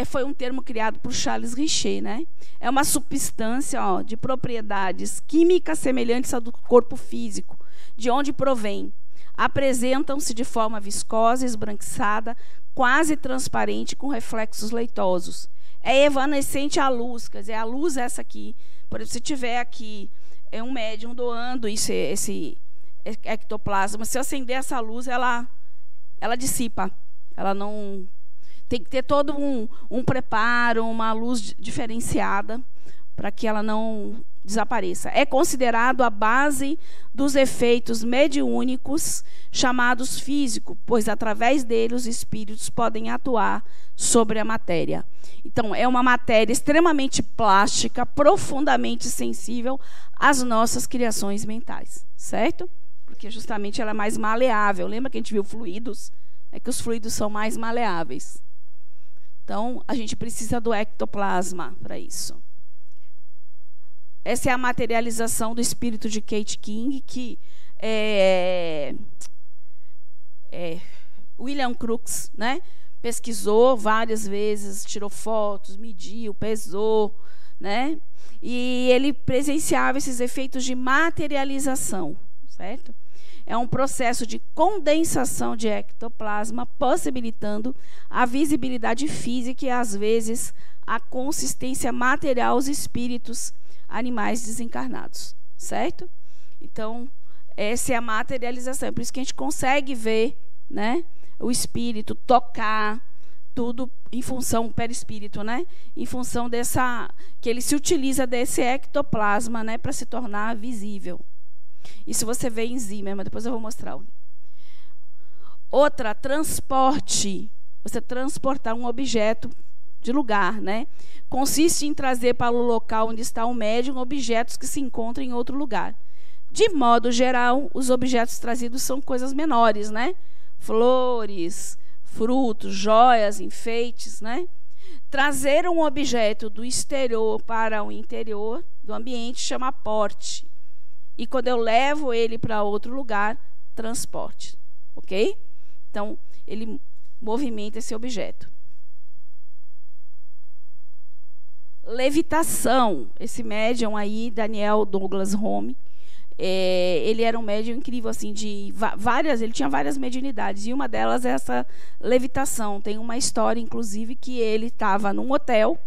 Foi um termo criado por Charles Richer, né? É uma substância, ó, de propriedades químicas semelhantes à do corpo físico, de onde provém. Apresentam-se de forma viscosa, esbranquiçada, quase transparente, com reflexos leitosos. É evanescente à luz, quer dizer, a luz é essa aqui. Por exemplo, se tiver aqui um médium doando esse ectoplasma, se eu acender essa luz, ela dissipa. Ela não... Tem que ter todo um preparo, uma luz diferenciada para que ela não desapareça. É considerado a base dos efeitos mediúnicos chamados físicos, pois através dele os espíritos podem atuar sobre a matéria. Então, é uma matéria extremamente plástica, profundamente sensível às nossas criações mentais, certo? Porque justamente ela é mais maleável. Lembra que a gente viu fluidos? É que os fluidos são mais maleáveis. Então, a gente precisa do ectoplasma para isso. Essa é a materialização do espírito de Kate King, que William Crookes, né, pesquisou várias vezes, tirou fotos, mediu, pesou, né, e ele presenciava esses efeitos de materialização, certo? É um processo de condensação de ectoplasma, possibilitando a visibilidade física e, às vezes, a consistência material aos espíritos animais desencarnados, certo? Então, essa é a materialização. É por isso que a gente consegue ver, né, o espírito, tocar, tudo em função, o perispírito, né, em função dessa, que ele se utiliza desse ectoplasma, né, para se tornar visível. Isso você vê em Zimmer, mas depois eu vou mostrar. Outra, transporte. Você transportar um objeto de lugar, né? Consiste em trazer para o local onde está o médium objetos que se encontram em outro lugar. De modo geral, os objetos trazidos são coisas menores, né? Flores, frutos, joias, enfeites, né? Trazer um objeto do exterior para o interior do ambiente chama porte. E quando eu levo ele para outro lugar, transporte. Ok? Então, ele movimenta esse objeto. Levitação. Esse médium aí, Daniel Douglas Home, ele era um médium incrível, assim, de várias, ele tinha várias mediunidades, e uma delas é essa levitação. Tem uma história, inclusive, que ele estava num hotel,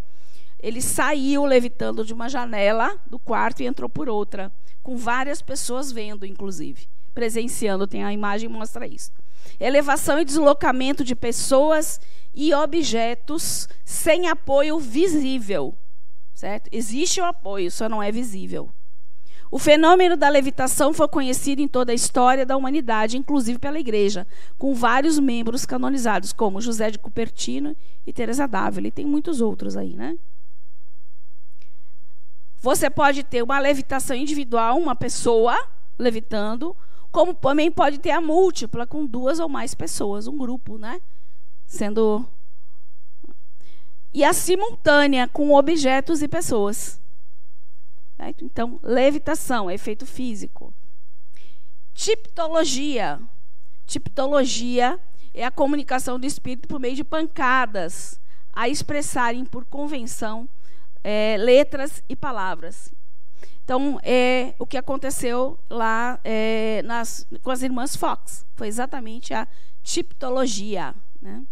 ele saiu levitando de uma janela do quarto e entrou por outra, com várias pessoas vendo, inclusive, presenciando. Tem a imagem que mostra isso. Elevação e deslocamento de pessoas e objetos sem apoio visível, certo? Existe o apoio, só não é visível. O fenômeno da levitação foi conhecido em toda a história da humanidade, inclusive pela Igreja, com vários membros canonizados, como José de Cupertino e Teresa d'Ávila. E tem muitos outros aí, né? Você pode ter uma levitação individual, uma pessoa levitando, como também pode ter a múltipla, com 2 ou mais pessoas, um grupo, né? Sendo... E a simultânea, com objetos e pessoas. Certo? Então, levitação, efeito físico. Tiptologia. Tiptologia é a comunicação do espírito por meio de pancadas, a expressarem por convenção letras e palavras. Então, o que aconteceu lá com as irmãs Fox foi exatamente a tiptologia, né?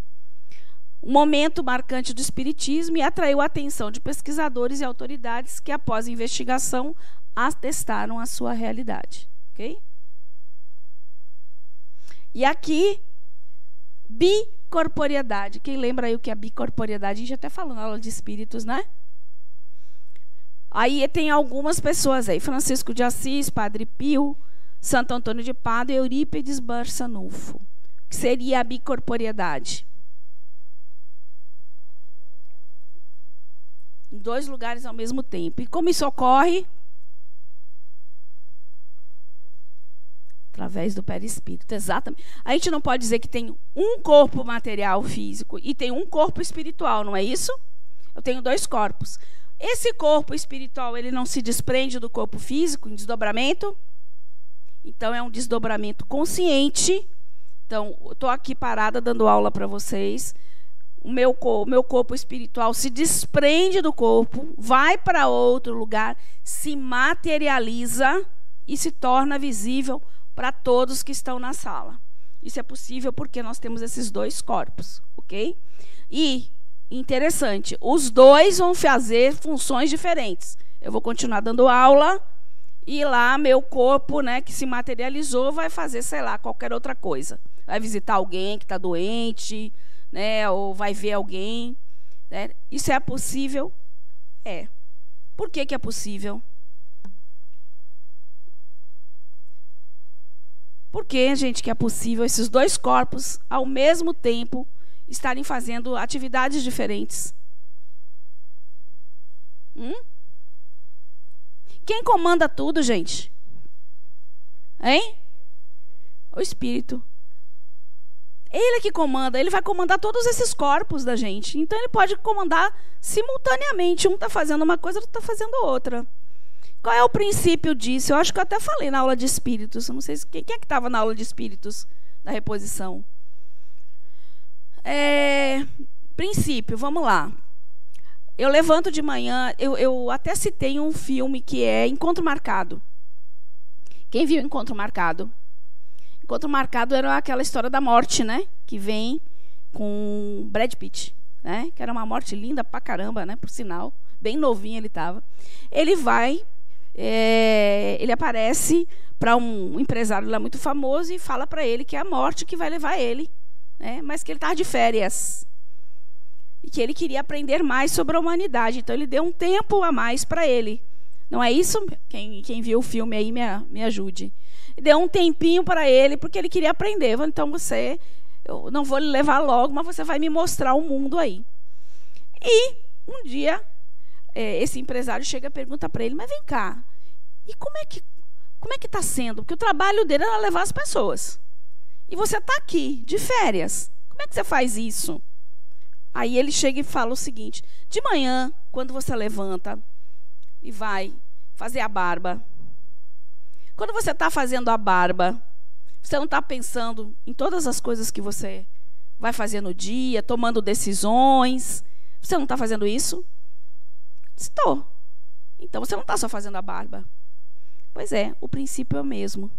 Um momento marcante do espiritismo, e atraiu a atenção de pesquisadores e autoridades que, após investigação, atestaram a sua realidade. Okay? E aqui, bicorporeidade. Quem lembra aí o que é bicorporeidade? A gente até falou na aula de espíritos, né? Aí tem algumas pessoas aí: Francisco de Assis, Padre Pio, Santo Antônio de Pádua e Eurípides Barçanufo. O que seria a bicorporeidade? Em 2 lugares ao mesmo tempo. E como isso ocorre? Através do perispírito, exatamente. A gente não pode dizer que tem um corpo material físico e tem um corpo espiritual, não é isso? Eu tenho 2 corpos. Esse corpo espiritual, ele não se desprende do corpo físico em desdobramento? Então, é um desdobramento consciente. Então, eu estou aqui parada dando aula para vocês. O meu corpo espiritual se desprende do corpo, vai para outro lugar, se materializa e se torna visível para todos que estão na sala. Isso é possível porque nós temos esses 2 corpos, ok? E, interessante, os 2 vão fazer funções diferentes. Eu vou continuar dando aula e lá meu corpo, né, que se materializou, vai fazer, sei lá, qualquer outra coisa. Vai visitar alguém que está doente, né? Ou vai ver alguém, né? Isso é possível? É. Por que é possível? Por que, gente, que é possível esses dois corpos, ao mesmo tempo, estarem fazendo atividades diferentes? Quem comanda tudo, gente? Hein? O Espírito. Ele é que comanda, ele vai comandar todos esses corpos da gente. Então ele pode comandar simultaneamente. Um está fazendo uma coisa, outro está fazendo outra. Qual é o princípio disso? Eu acho que eu até falei na aula de espíritos. Eu não sei quem é que estava na aula de espíritos da reposição. Princípio, vamos lá. Eu levanto de manhã, eu até citei um filme que é Encontro Marcado. Quem viu Encontro Marcado? Encontro Marcado era aquela história da morte, né? Que vem com Brad Pitt, né? Que era uma morte linda pra caramba, né? Por sinal, bem novinho ele estava. Ele vai, ele aparece para um empresário lá muito famoso e fala para ele que é a morte que vai levar ele, né? Mas que ele estava de férias e que ele queria aprender mais sobre a humanidade. Então ele deu um tempo a mais para ele. Não é isso? Quem viu o filme aí me ajude. Deu um tempinho para ele, porque ele queria aprender. Então eu não vou lhe levar logo, mas você vai me mostrar o mundo aí. E um dia, esse empresário chega e pergunta para ele, mas vem cá, e como é que está sendo? Porque o trabalho dele era levar as pessoas. E você está aqui, de férias. Como é que você faz isso? Aí ele chega e fala o seguinte, de manhã, quando você levanta e vai fazer a barba, quando você está fazendo a barba, você não está pensando em todas as coisas que você vai fazer no dia, tomando decisões. Você não está fazendo isso? Estou. Então você não está só fazendo a barba. Pois é, o princípio é o mesmo,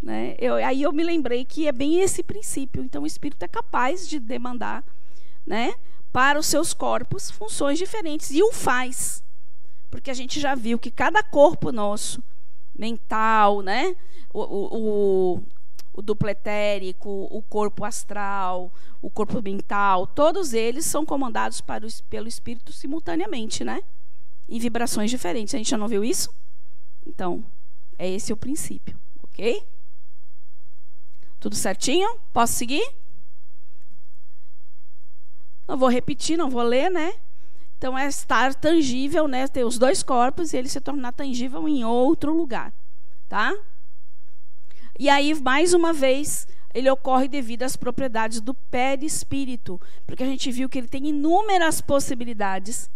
né? Aí eu me lembrei que é bem esse princípio. Então o Espírito é capaz de demandar, né, para os seus corpos funções diferentes. E o faz. Porque a gente já viu que cada corpo nosso, mental, né? O duplo etérico, o corpo astral, o corpo mental, todos eles são comandados pelo Espírito simultaneamente, né? Em vibrações diferentes. A gente já não viu isso? Então, é esse o princípio, ok? Tudo certinho? Posso seguir? Não vou repetir, não vou ler, né? Então, é estar tangível, né? Ter os dois corpos e ele se tornar tangível em outro lugar, tá? E aí, mais uma vez, ele ocorre devido às propriedades do perispírito, porque a gente viu que ele tem inúmeras possibilidades,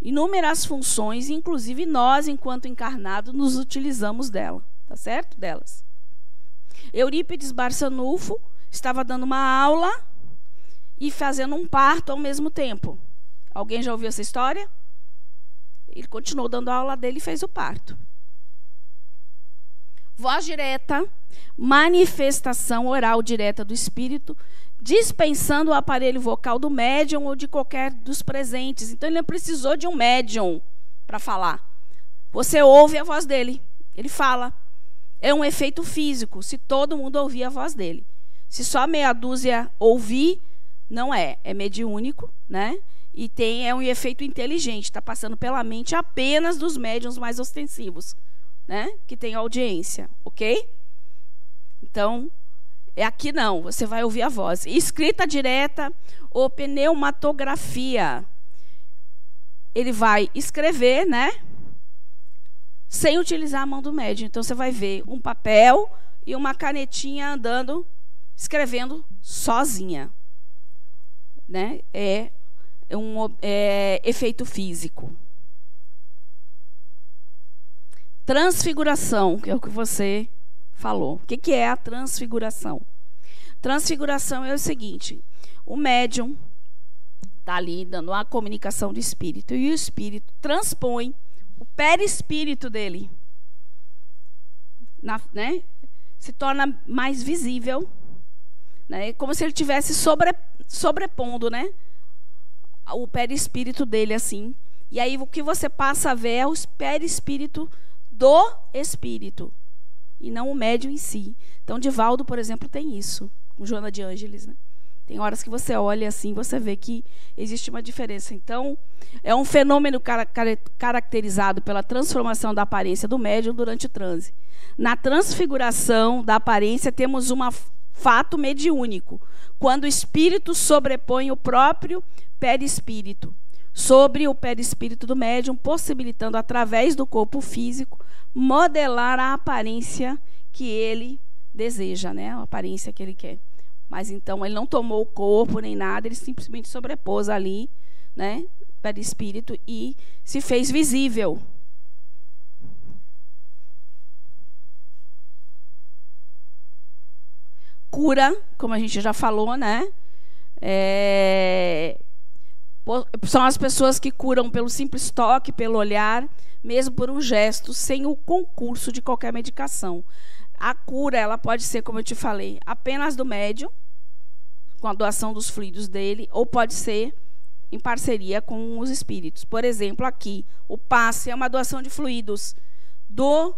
inúmeras funções, inclusive nós, enquanto encarnados, nos utilizamos dela, tá certo? Delas. Eurípides Barçanufo estava dando uma aula e fazendo um parto ao mesmo tempo. Alguém já ouviu essa história? Ele continuou dando a aula dele e fez o parto. Voz direta, manifestação oral direta do espírito, dispensando o aparelho vocal do médium ou de qualquer dos presentes. Então ele não precisou de um médium para falar. Você ouve a voz dele, ele fala. É um efeito físico, se todo mundo ouvir a voz dele. Se só meia dúzia ouvir, não é mediúnico, né? E é um efeito inteligente, está passando pela mente apenas dos médiuns mais ostensivos, né? Que tem audiência, ok? Então, aqui não, você vai ouvir a voz. Escrita direta ou pneumatografia. Ele vai escrever, né? Sem utilizar a mão do médium. Então, você vai ver um papel e uma canetinha andando, escrevendo sozinha, né? É um efeito físico. Transfiguração, que é o que você falou. O que é a transfiguração? Transfiguração é o seguinte: o médium está ali dando uma comunicação do espírito e o espírito transpõe o perispírito dele, né? Se torna mais visível, né? Como se ele estivesse sobrepondo, né? O perispírito dele assim. E aí o que você passa a ver é o perispírito do espírito e não o médium em si. Então Divaldo, por exemplo, tem isso, com Joana de Ângeles, né? Tem horas que você olha assim, você vê que existe uma diferença. Então, é um fenômeno caracterizado pela transformação da aparência do médium durante o transe. Na transfiguração da aparência, temos um fato mediúnico, quando o espírito sobrepõe o próprio perispírito sobre o perispírito do médium, possibilitando, através do corpo físico, modelar a aparência que ele deseja, né? A aparência que ele quer. Mas então ele não tomou o corpo nem nada, ele simplesmente sobrepôs ali, né, perispírito, e se fez visível. Cura, como a gente já falou, né? São as pessoas que curam pelo simples toque, pelo olhar, mesmo por um gesto, sem o concurso de qualquer medicação. A cura, ela pode ser, como eu te falei, apenas do médium, com a doação dos fluidos dele, ou pode ser em parceria com os espíritos. Por exemplo, aqui, o passe é uma doação de fluidos do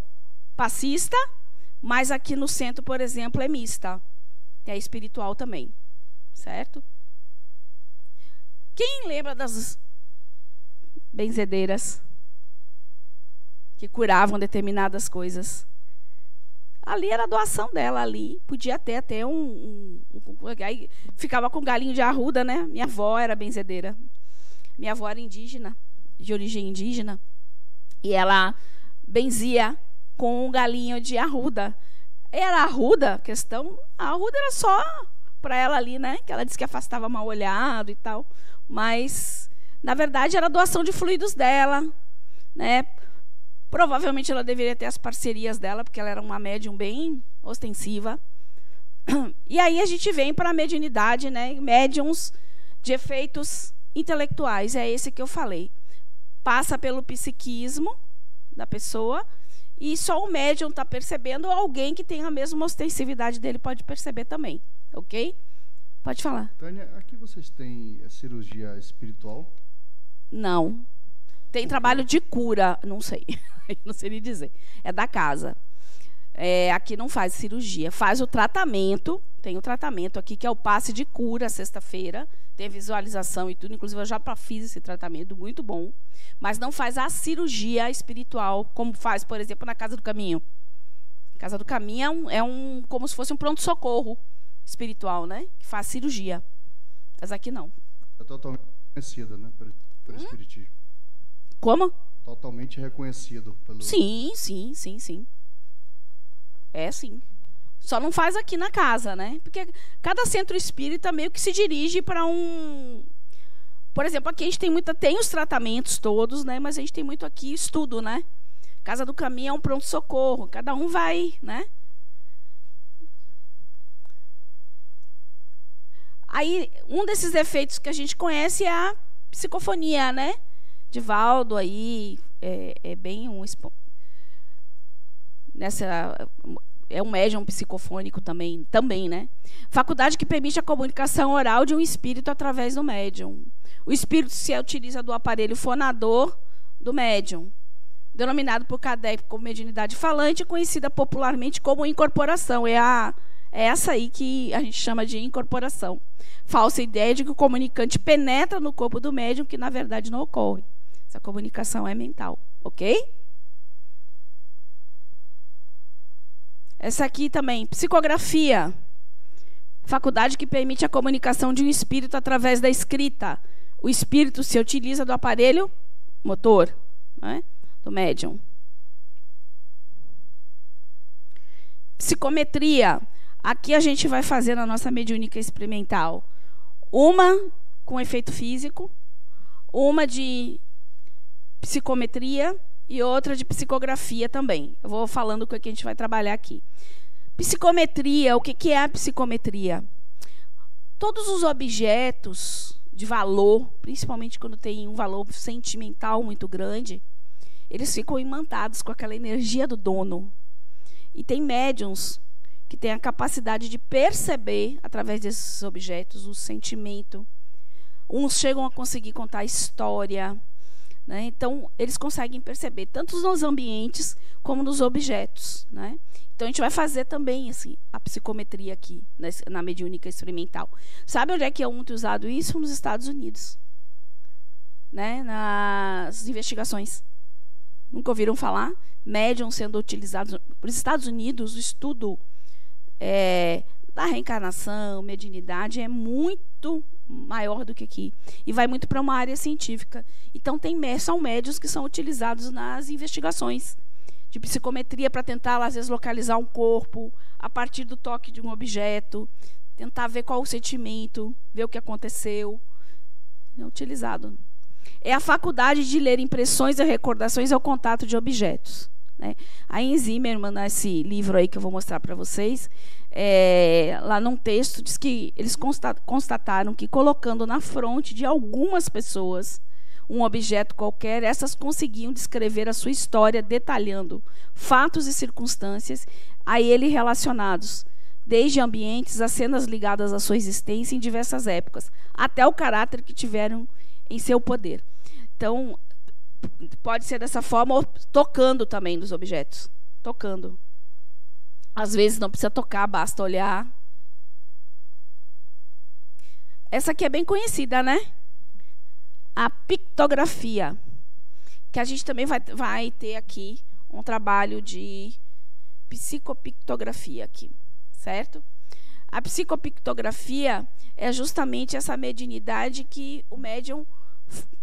passista, mas aqui no centro, por exemplo, é mista. É espiritual também, certo? Quem lembra das benzedeiras que curavam determinadas coisas? Ali era a doação dela, ali podia ter até aí ficava com galinho de arruda, né? Minha avó era benzedeira. Minha avó era indígena, de origem indígena, e ela benzia com um galinho de arruda. Era arruda, a arruda era só para ela ali, né? Que ela disse que afastava mal olhado e tal, mas na verdade era a doação de fluidos dela, né? Provavelmente ela deveria ter as parcerias dela, porque ela era uma médium bem ostensiva. E aí a gente vem para a mediunidade, né? Médiums de efeitos intelectuais, é esse que eu falei. Passa pelo psiquismo da pessoa, e só o médium está percebendo, ou alguém que tem a mesma ostensividade dele pode perceber também, ok? Pode falar. Tânia, aqui vocês têm cirurgia espiritual? Não. Tem trabalho de cura, não sei. Não sei lhe dizer. É da casa. Aqui não faz cirurgia. Faz o tratamento. Tem o tratamento aqui, que é o passe de cura, sexta-feira. Tem visualização e tudo. Inclusive, eu já fiz esse tratamento, muito bom. Mas não faz a cirurgia espiritual, como faz, por exemplo, na Casa do Caminho. Casa do Caminho como se fosse um pronto-socorro espiritual, né? Que faz cirurgia. Mas aqui não. É totalmente reconhecida, né? Pelo espiritismo. Como? Totalmente reconhecido pelo... Sim. É, sim. Só não faz aqui na casa, né? Porque cada centro espírita meio que se dirige para um... Por exemplo, aqui a gente tem os tratamentos todos, né? Mas a gente tem muito aqui estudo, né? Casa do Caminho é um pronto-socorro. Cada um vai, né? Aí, um desses efeitos que a gente conhece é a psicofonia, né? Divaldo aí é bem é um médium psicofônico também, né? Faculdade que permite a comunicação oral de um espírito através do médium. O espírito se utiliza do aparelho fonador do médium, denominado por Kardec como mediunidade falante, conhecida popularmente como incorporação. É essa aí que a gente chama de incorporação. Falsa ideia de que o comunicante penetra no corpo do médium, que na verdade não ocorre. Essa comunicação é mental, ok? Essa aqui também, psicografia. Faculdade que permite a comunicação de um espírito através da escrita. O espírito se utiliza do aparelho motor, né, do médium. Psicometria. Aqui a gente vai fazer na nossa mediúnica experimental. Uma com efeito físico, uma de psicometria e outra de psicografia também. Eu vou falando o que a gente vai trabalhar aqui. Psicometria, o que é a psicometria? Todos os objetos de valor, principalmente quando tem um valor sentimental muito grande, eles ficam imantados com aquela energia do dono. E tem médiums que têm a capacidade de perceber, através desses objetos, o sentimento. Uns chegam a conseguir contar a história, né? Então, eles conseguem perceber, tanto nos ambientes como nos objetos, né? Então, a gente vai fazer também assim, a psicometria aqui, na mediúnica experimental. Sabe onde é que é muito usado isso? Nos Estados Unidos. Né? Nas investigações. Nunca ouviram falar? Médiums sendo utilizados. Nos Estados Unidos, o estudo da reencarnação, mediunidade, é muito maior do que aqui. E vai muito para uma área científica. Então, são médiuns que são utilizados nas investigações de psicometria para tentar, às vezes, localizar um corpo a partir do toque de um objeto, tentar ver qual o sentimento, ver o que aconteceu. É utilizado. É a faculdade de ler impressões e recordações ao contato de objetos, né? A Ian Zimmerman, nesse livro aí que eu vou mostrar para vocês, lá num texto, diz que eles constataram que, colocando na fronte de algumas pessoas um objeto qualquer, essas conseguiam descrever a sua história, detalhando fatos e circunstâncias a ele relacionados, desde ambientes a cenas ligadas à sua existência em diversas épocas, até o caráter que tiveram em seu poder. Então, pode ser dessa forma, ou tocando também nos objetos. Tocando. Às vezes não precisa tocar, basta olhar. Essa aqui é bem conhecida, né? A pictografia. Que a gente também vai ter aqui um trabalho de psicopictografia aqui, certo? A psicopictografia é justamente essa mediunidade que o médium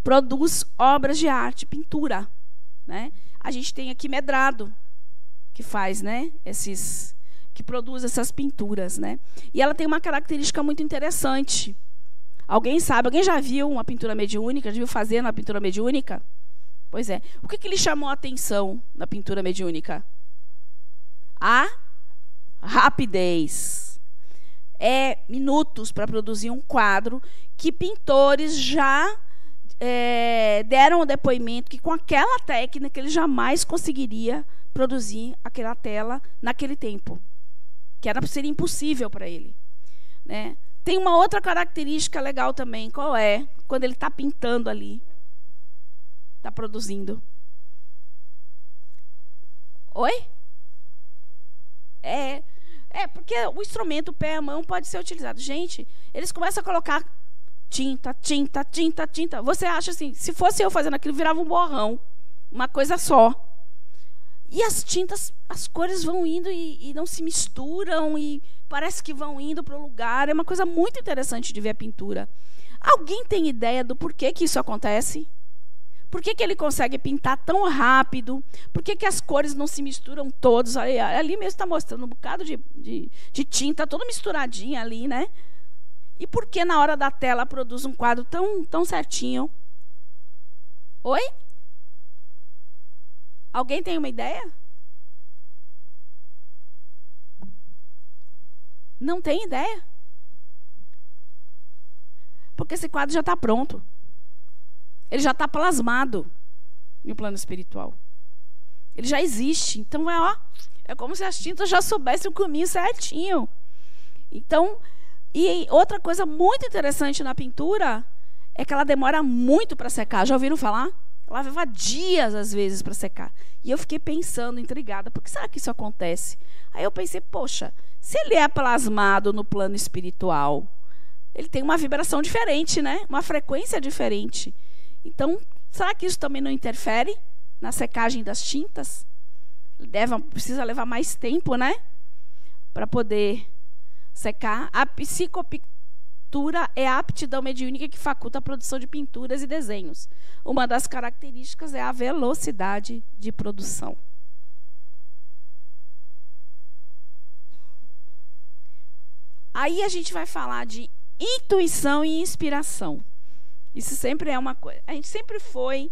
produz obras de arte, pintura, né? A gente tem aqui Medrado, que faz, né, que produz essas pinturas, né? E ela tem uma característica muito interessante. Alguém sabe? Alguém já viu uma pintura mediúnica? Já viu fazendo uma pintura mediúnica? Pois é. O que lhe chamou a atenção na pintura mediúnica? A rapidez. É minutos para produzir um quadro que pintores já deram o depoimento que com aquela técnica ele jamais conseguiria produzir aquela tela naquele tempo, que seria impossível para ele, né? Tem uma outra característica legal também. Qual é? Quando ele está pintando ali, está produzindo. Oi? Porque o instrumento, o pé, a mão pode ser utilizado. Gente, eles começam a colocar tinta, tinta, tinta, tinta. Você acha assim, se fosse eu fazendo aquilo, virava um borrão, uma coisa só. E as tintas, as cores vão indo e não se misturam e parece que vão indo para o lugar. É uma coisa muito interessante de ver a pintura. Alguém tem ideia do porquê que isso acontece? Por que ele consegue pintar tão rápido? Por que as cores não se misturam todos? Ali mesmo está mostrando um bocado de tinta, toda misturadinha ali, né? E por que na hora da tela produz um quadro tão certinho? Oi? Alguém tem uma ideia? Não tem ideia? Porque esse quadro já está pronto. Ele já está plasmado no plano espiritual. Ele já existe. Então, é como se as tintas já soubessem o caminho certinho. Então, e outra coisa muito interessante na pintura é que ela demora muito para secar. Já ouviram falar? Ela leva dias, às vezes, para secar. E eu fiquei pensando, intrigada, por que será que isso acontece? Aí eu pensei, poxa, se ele é plasmado no plano espiritual, ele tem uma vibração diferente, né? Uma frequência diferente. Então, será que isso também não interfere na secagem das tintas? Precisa levar mais tempo, né? Para poder secar. A psicopictura é a aptidão mediúnica que faculta a produção de pinturas e desenhos. Uma das características é a velocidade de produção. Aí a gente vai falar de intuição e inspiração. Isso sempre é uma coisa. A gente sempre foi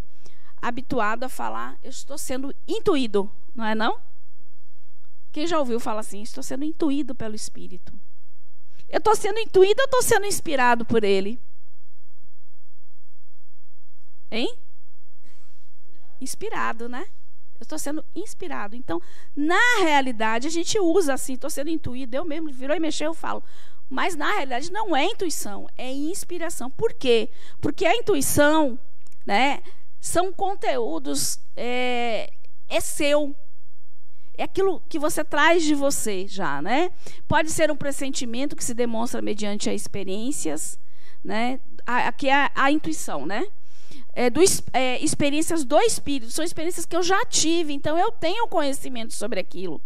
habituado a falar, eu estou sendo intuído, não é não? Quem já ouviu falar assim, estou sendo intuído pelo Espírito. Eu estou sendo intuído ou estou sendo inspirado por ele? Hein? Inspirado, né? Eu estou sendo inspirado. Então, na realidade, a gente usa assim, estou sendo intuído, eu mesmo virou e mexeu, eu falo. Mas, na realidade, não é intuição, é inspiração. Por quê? Porque a intuição, né, são conteúdos, é seu. É aquilo que você traz de você já, né? Pode ser um pressentimento que se demonstra mediante as experiências, né? Aqui é a intuição, né? Experiências do espírito, são experiências que eu já tive, então eu tenho conhecimento sobre aquilo,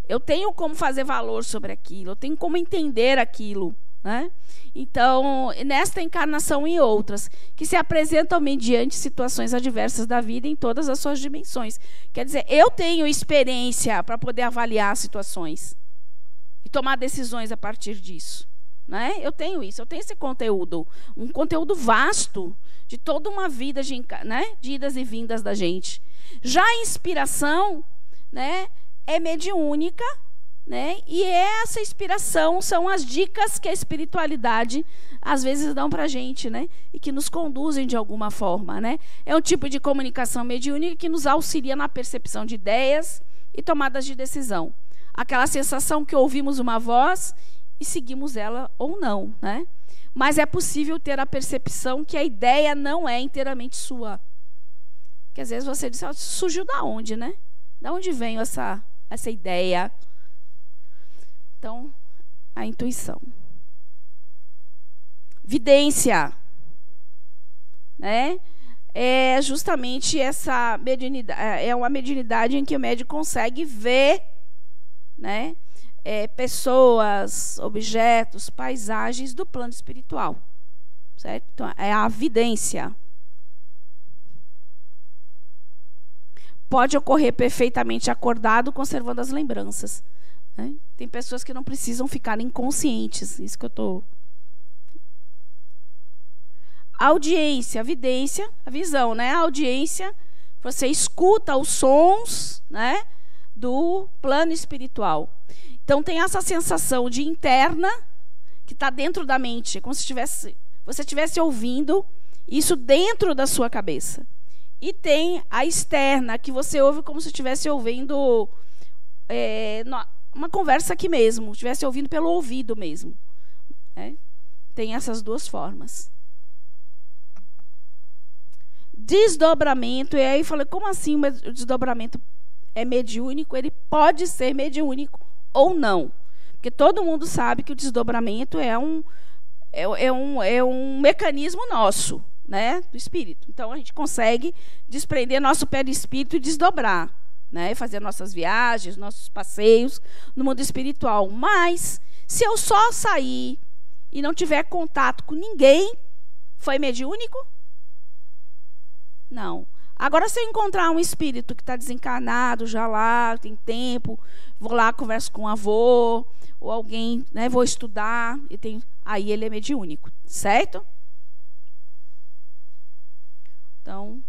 eu tenho como fazer valor sobre aquilo, eu tenho como entender aquilo, né? Então, nesta encarnação e outras, que se apresentam mediante situações adversas da vida em todas as suas dimensões. Quer dizer, eu tenho experiência para poder avaliar situações e tomar decisões a partir disso, né? Eu tenho isso, eu tenho esse conteúdo, um conteúdo vasto de toda uma vida de idas e vindas da gente. Já a inspiração, né, é mediúnica, né? E essa inspiração são as dicas que a espiritualidade às vezes dão para a gente, né? E que nos conduzem de alguma forma, né? É um tipo de comunicação mediúnica que nos auxilia na percepção de ideias e tomadas de decisão. Aquela sensação que ouvimos uma voz e seguimos ela ou não, né? Mas é possível ter a percepção que a ideia não é inteiramente sua. Que às vezes você diz, surgiu da onde, né? Da onde veio essa ideia? Então, a intuição. Vidência, né? É justamente essa mediunidade, é uma mediunidade em que o médium consegue ver, né, pessoas, objetos, paisagens do plano espiritual, certo? Então, é a vidência. Pode ocorrer perfeitamente acordado, conservando as lembranças. Né? Tem pessoas que não precisam ficar inconscientes. Isso que eu estou... Audiência, vidência, a visão, né? A audiência, você escuta os sons, né, do plano espiritual. Então tem essa sensação de interna que está dentro da mente, como se você estivesse ouvindo isso dentro da sua cabeça. E tem a externa, que você ouve como se estivesse ouvindo uma conversa aqui mesmo, estivesse ouvindo pelo ouvido mesmo. Né? Tem essas duas formas. Desdobramento, e aí eu falei, como assim o desdobramento é mediúnico? Ele pode ser mediúnico ou não. Porque todo mundo sabe que o desdobramento é um mecanismo nosso, né, do espírito. Então a gente consegue desprender nosso perispírito e desdobrar, né, fazer nossas viagens, nossos passeios no mundo espiritual. Mas se eu só sair e não tiver contato com ninguém, foi mediúnico? Não. Agora, se eu encontrar um espírito que está desencarnado, já lá, tem tempo, vou lá, converso com um avô, ou alguém, né, vou estudar, aí ele é mediúnico, certo? Então,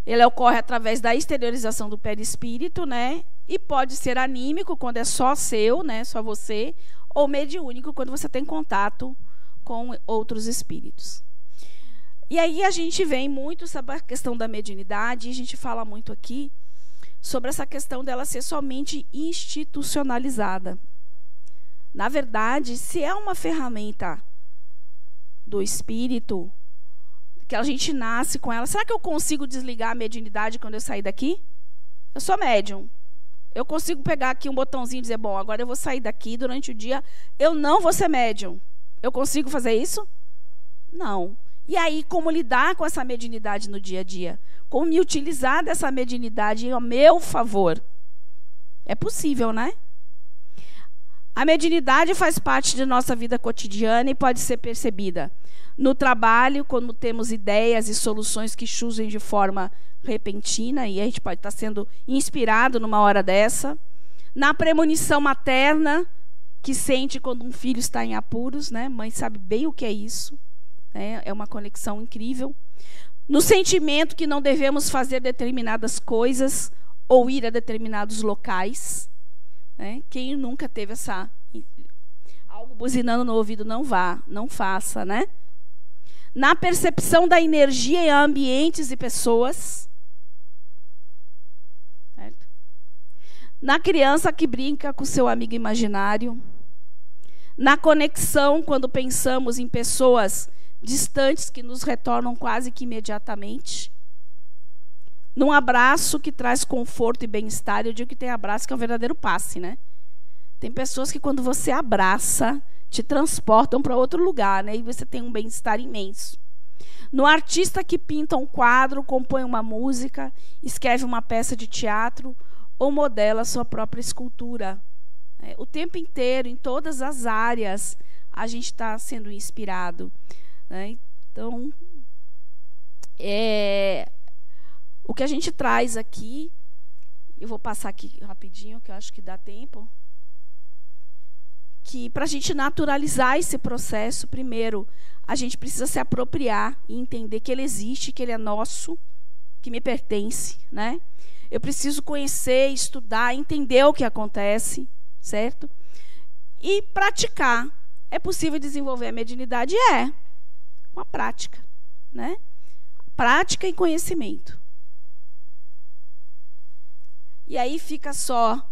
ele ocorre através da exteriorização do perispírito, né? E pode ser anímico, quando é só seu, né, só você, ou mediúnico, quando você tem contato com outros espíritos. E aí a gente vem muito sobre a questão da mediunidade, e a gente fala muito aqui sobre essa questão dela ser somente institucionalizada. Na verdade, se é uma ferramenta do espírito, que a gente nasce com ela, será que eu consigo desligar a mediunidade quando eu sair daqui? Eu sou médium. Eu consigo pegar aqui um botãozinho e dizer, bom, agora eu vou sair daqui durante o dia, eu não vou ser médium. Eu consigo fazer isso? Não. E aí, como lidar com essa mediunidade no dia a dia? Como me utilizar dessa mediunidade ao meu favor? É possível, né? A mediunidade faz parte de nossa vida cotidiana e pode ser percebida no trabalho, quando temos ideias e soluções que surgem de forma repentina, e a gente pode estar sendo inspirado numa hora dessa. Na premonição materna, que sente quando um filho está em apuros, né? Mãe sabe bem o que é isso. É uma conexão incrível. No sentimento que não devemos fazer determinadas coisas ou ir a determinados locais. Né? Quem nunca teve algo buzinando no ouvido, não vá, não faça. Né? Na percepção da energia em ambientes e pessoas. Certo? Na criança que brinca com seu amigo imaginário. Na conexão, quando pensamos em pessoas distantes que nos retornam quase que imediatamente. Num abraço que traz conforto e bem-estar, eu digo que tem abraço que é um verdadeiro passe, né? Tem pessoas que quando você abraça, te transportam para outro lugar, né? E você tem um bem-estar imenso. No artista que pinta um quadro, compõe uma música, escreve uma peça de teatro ou modela sua própria escultura. O tempo inteiro, em todas as áreas, a gente está sendo inspirado, né? Então, o que a gente traz aqui, eu vou passar aqui rapidinho, que eu acho que dá tempo, que para a gente naturalizar esse processo, primeiro, a gente precisa se apropriar e entender que ele existe, que ele é nosso, que me pertence, né? Eu preciso conhecer, estudar, entender o que acontece, certo? E praticar. É possível desenvolver a mediunidade? Com a prática, né? Prática e conhecimento. E aí fica só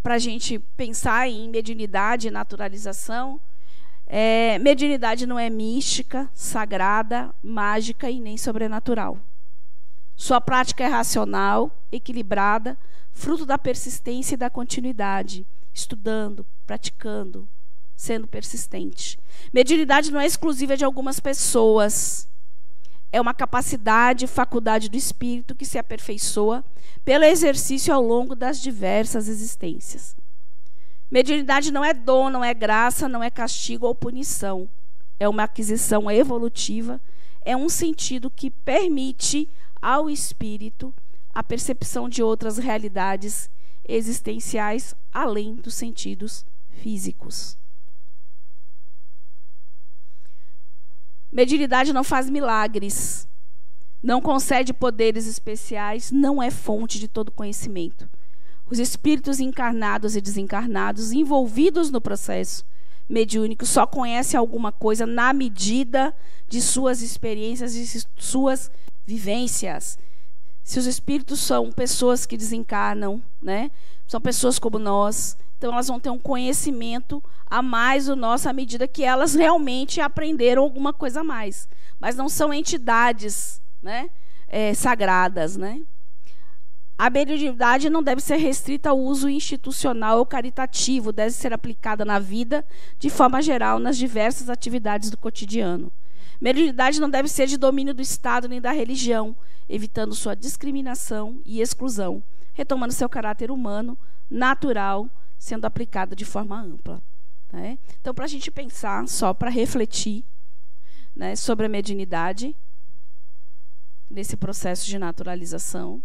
para a gente pensar em mediunidade e naturalização. Mediunidade não é mística, sagrada, mágica e nem sobrenatural. Sua prática é racional, equilibrada, fruto da persistência e da continuidade, estudando, praticando, sendo persistente. Mediunidade não é exclusiva de algumas pessoas. É uma capacidade, faculdade do espírito que se aperfeiçoa pelo exercício ao longo das diversas existências. Mediunidade não é dom, não é graça, não é castigo ou punição. É uma aquisição evolutiva, é um sentido que permite ao espírito a percepção de outras realidades existenciais além dos sentidos físicos. Mediunidade não faz milagres, não concede poderes especiais, não é fonte de todo conhecimento. Os espíritos encarnados e desencarnados envolvidos no processo mediúnico só conhecem alguma coisa na medida de suas experiências e suas vivências. Se os espíritos são pessoas que desencarnam, né? São pessoas como nós, então elas vão ter um conhecimento a mais do nosso à medida que elas realmente aprenderam alguma coisa a mais. Mas não são entidades, né, sagradas, né? A mediunidade não deve ser restrita ao uso institucional ou caritativo, deve ser aplicada na vida de forma geral nas diversas atividades do cotidiano. Mediunidade não deve ser de domínio do Estado nem da religião, evitando sua discriminação e exclusão, retomando seu caráter humano, natural, sendo aplicada de forma ampla. Né? Então, para a gente pensar, só para refletir, né, sobre a mediunidade, nesse processo de naturalização.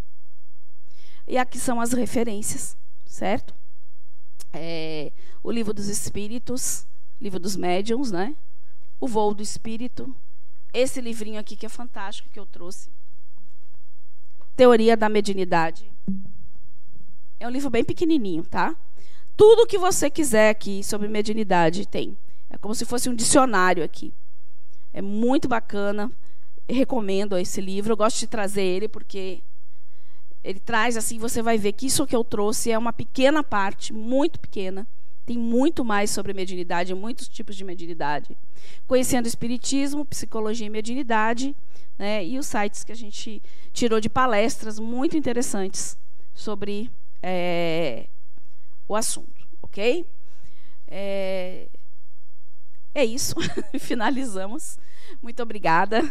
E aqui são as referências, certo? O Livro dos Espíritos, Livro dos Médiuns, né? O Voo do Espírito. Esse livrinho aqui que é fantástico, que eu trouxe. Teoria da Mediunidade. É um livro bem pequenininho, tá? Tudo que você quiser aqui sobre mediunidade tem. É como se fosse um dicionário aqui. É muito bacana. Eu recomendo esse livro. Eu gosto de trazer ele porque ele traz, assim, você vai ver que isso que eu trouxe é uma pequena parte, muito pequena. Tem muito mais sobre mediunidade, muitos tipos de mediunidade. Conhecendo o Espiritismo, Psicologia e Mediunidade, né, e os sites que a gente tirou de palestras muito interessantes sobre o assunto, ok? É isso, finalizamos. Muito obrigada.